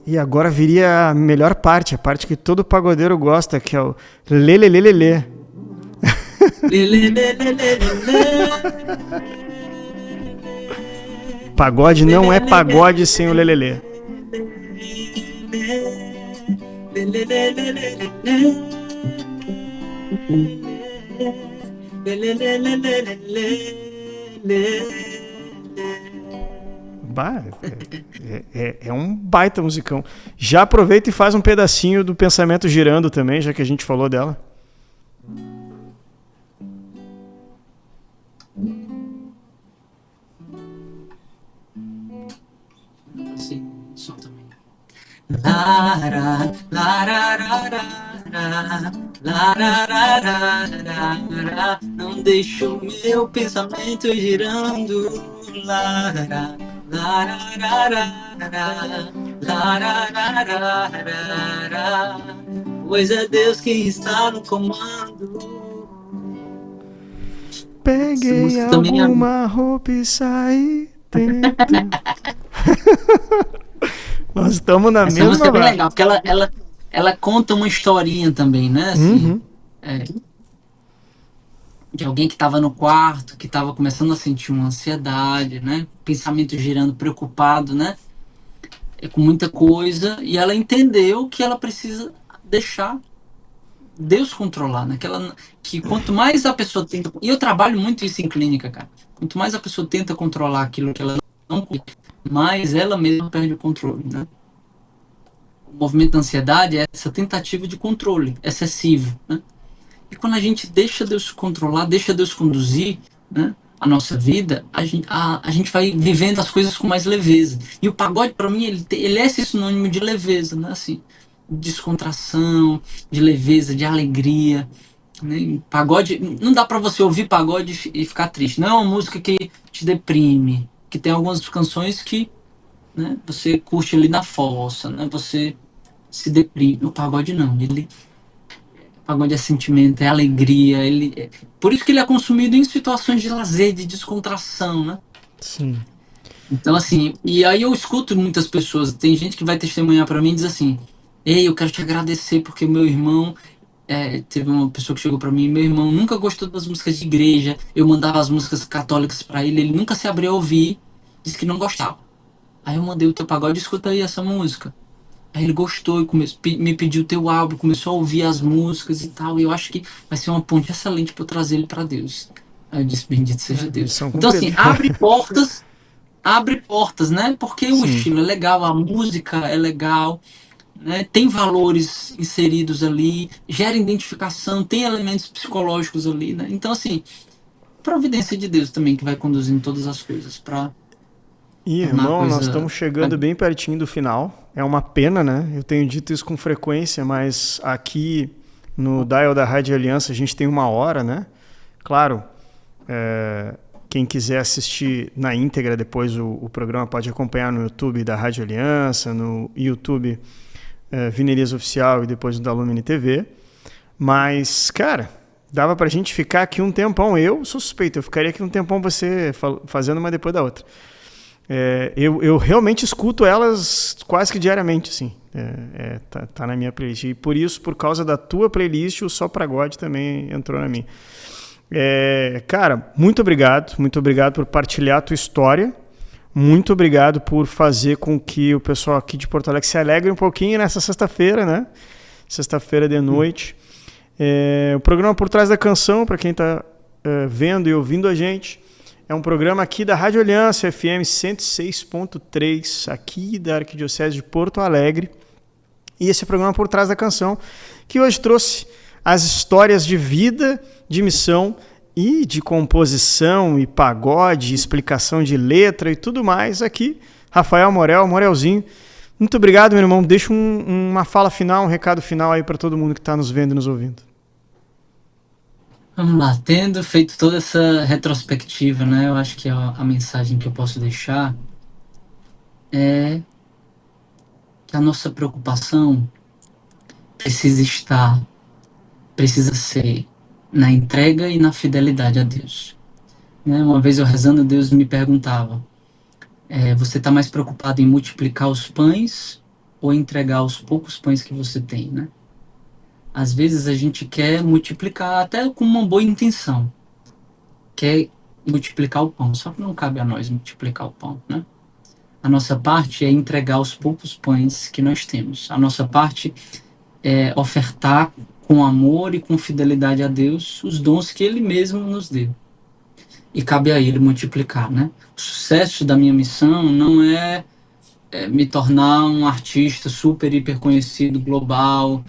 [SPEAKER 1] E agora viria a melhor parte, a parte que todo pagodeiro gosta, que é o lelelelele. Pagode não é pagode sem o lelelê. Bah, é um baita musicão. Já aproveita e faz um pedacinho do Pensamento Girando também, já que a gente falou dela.
[SPEAKER 2] Sim, som também. Lara, lara, lara, não deixo meu pensamento girando. Lara, pois é Deus quem está no comando.
[SPEAKER 1] Peguei alguma roupa e saí dentro. Nós estamos na mesma. Essa música
[SPEAKER 2] é bem legal, porque ela conta uma historinha também, né? Assim, de alguém que estava no quarto, que estava começando a sentir uma ansiedade, né? Pensamento girando, preocupado, né? Com muita coisa, e ela entendeu que ela precisa deixar Deus controlar, né? Que quanto mais a pessoa tenta... E eu trabalho muito isso em clínica, cara. Quanto mais a pessoa tenta controlar aquilo que ela não... mais ela mesma perde o controle, né? O movimento da ansiedade é essa tentativa de controle excessivo, né? E quando a gente deixa Deus controlar, deixa Deus conduzir, né, a nossa vida, a gente vai vivendo as coisas com mais leveza. E o pagode, para mim, ele é esse sinônimo de leveza, né? Assim, descontração, de leveza, de alegria. Né? Pagode, não dá para você ouvir pagode e ficar triste. Não é uma música que te deprime, que tem algumas canções que, né, você curte ali na fossa, né? Você se deprime. O pagode não, o pagode é sentimento, é alegria, por isso que ele é consumido em situações de lazer, de descontração, né?
[SPEAKER 1] Sim.
[SPEAKER 2] Então, assim, e aí eu escuto muitas pessoas, tem gente que vai testemunhar para mim e diz assim: ei, eu quero te agradecer porque meu irmão, teve uma pessoa que chegou para mim, meu irmão nunca gostou das músicas de igreja, eu mandava as músicas católicas para ele nunca se abriu a ouvir, disse que não gostava. Aí eu mandei o teu pagode, escuta aí essa música. Aí ele gostou e me pediu o teu álbum, começou a ouvir as músicas e tal, e eu acho que vai ser uma ponte excelente para eu trazer ele para Deus. Aí eu disse: bendito seja Deus. Então, assim, abre portas, né? Porque o estilo é legal, a música é legal, né? Tem valores inseridos ali, gera identificação, tem elementos psicológicos ali, né? Então, assim, providência de Deus também que vai conduzindo todas as coisas para...
[SPEAKER 1] E, irmão, nós estamos chegando bem pertinho do final. É uma pena, né? Eu tenho dito isso com frequência, mas aqui no Dial da Rádio Aliança a gente tem 1 hora, né? Claro, quem quiser assistir na íntegra depois o programa pode acompanhar no YouTube da Rádio Aliança, no YouTube Vinerias Oficial e depois no da Lumine TV. Mas, cara, dava pra gente ficar aqui um tempão. Eu sou suspeito, eu ficaria aqui um tempão você fazendo uma depois da outra. Eu realmente escuto elas quase que diariamente, assim. Tá na minha playlist. E por isso, por causa da tua playlist, o Só Pagode também entrou na minha. Cara, muito obrigado por partilhar a tua história. Muito obrigado por fazer com que o pessoal aqui de Porto Alegre se alegre um pouquinho nessa sexta-feira, né? Sexta-feira de noite. O programa Por Trás da Canção, para quem está vendo e ouvindo a gente, é um programa aqui da Rádio Aliança FM 106.3, aqui da Arquidiocese de Porto Alegre. E esse é o programa Por Trás da Canção, que hoje trouxe as histórias de vida, de missão e de composição e pagode, explicação de letra e tudo mais aqui. Rafael Morelzinho. Muito obrigado, meu irmão. Deixa uma fala final, um recado final aí para todo mundo que está nos vendo e nos ouvindo.
[SPEAKER 2] Vamos lá, tendo feito toda essa retrospectiva, né? Eu acho que a mensagem que eu posso deixar é que a nossa preocupação precisa estar, precisa ser na entrega e na fidelidade a Deus. Né? Uma vez eu rezando, Deus me perguntava: você está mais preocupado em multiplicar os pães ou entregar os poucos pães que você tem, né? Às vezes a gente quer multiplicar até com uma boa intenção, quer multiplicar o pão, só que não cabe a nós multiplicar o pão, né? A nossa parte é entregar os poucos pães que nós temos. A nossa parte é ofertar com amor e com fidelidade a Deus os dons que Ele mesmo nos deu. E cabe a Ele multiplicar, né? O sucesso da minha missão não é me tornar um artista super, hiper conhecido, global.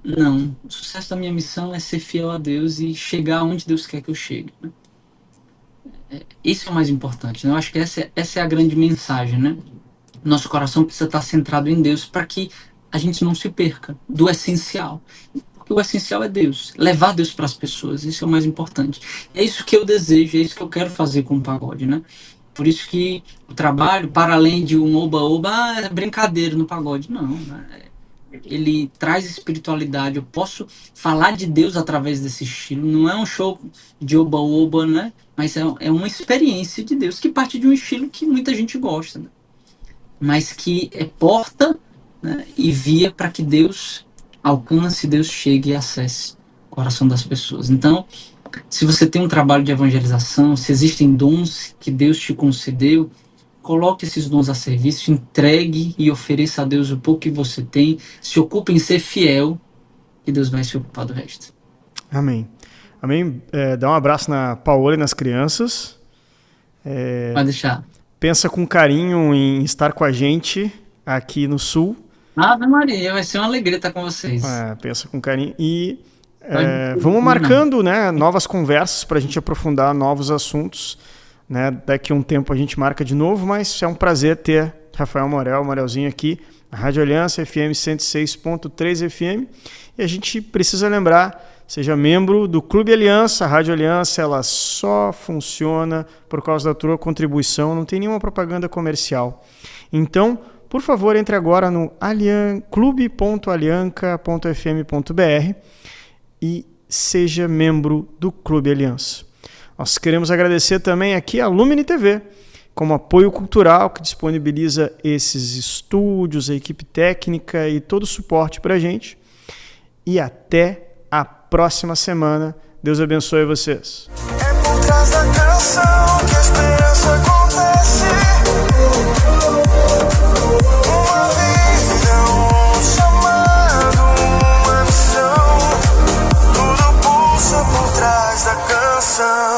[SPEAKER 2] Não. O sucesso da minha missão é ser fiel a Deus e chegar onde Deus quer que eu chegue, né? Isso é o mais importante, né? Eu acho que essa é a grande mensagem, né? Nosso coração precisa estar centrado em Deus para que a gente não se perca do essencial. Porque o essencial é Deus, levar Deus para as pessoas, isso é o mais importante. É isso que eu desejo, é isso que eu quero fazer com o pagode, né? Por isso que o trabalho, para além de um oba-oba, é brincadeira no pagode, não, né? Ele traz espiritualidade, eu posso falar de Deus através desse estilo, não é um show de oba-oba, né? Mas é uma experiência de Deus que parte de um estilo que muita gente gosta, né? Mas que é porta, né, e via para que Deus alcance, Deus chegue e acesse o coração das pessoas. Então, se você tem um trabalho de evangelização, se existem dons que Deus te concedeu, coloque esses dons a serviço, entregue e ofereça a Deus o pouco que você tem, se ocupe em ser fiel e Deus vai se ocupar do resto.
[SPEAKER 1] Amém. Amém. Dá um abraço na Paola e nas crianças.
[SPEAKER 2] Pode deixar.
[SPEAKER 1] Pensa com carinho em estar com a gente aqui no Sul.
[SPEAKER 2] Ave Maria, vai ser uma alegria estar com vocês.
[SPEAKER 1] Pensa com carinho. E vamos marcando, né, novas conversas para a gente aprofundar novos assuntos. Né? Daqui a um tempo a gente marca de novo, mas é um prazer ter Rafael Morelzinho aqui na Rádio Aliança FM 106.3 FM. E a gente precisa lembrar, seja membro do Clube Aliança. A Rádio Aliança ela só funciona por causa da tua contribuição, não tem nenhuma propaganda comercial. Então, por favor, entre agora no clube.alianca.fm.br e seja membro do Clube Aliança. Nós queremos agradecer também aqui a Lumine TV, como apoio cultural que disponibiliza esses estúdios, a equipe técnica e todo o suporte para a gente. E até a próxima semana. Deus abençoe vocês.
[SPEAKER 3] É por trás da canção que a esperança acontece. Uma vida, um chamado, uma missão. Tudo pulsa por trás da canção.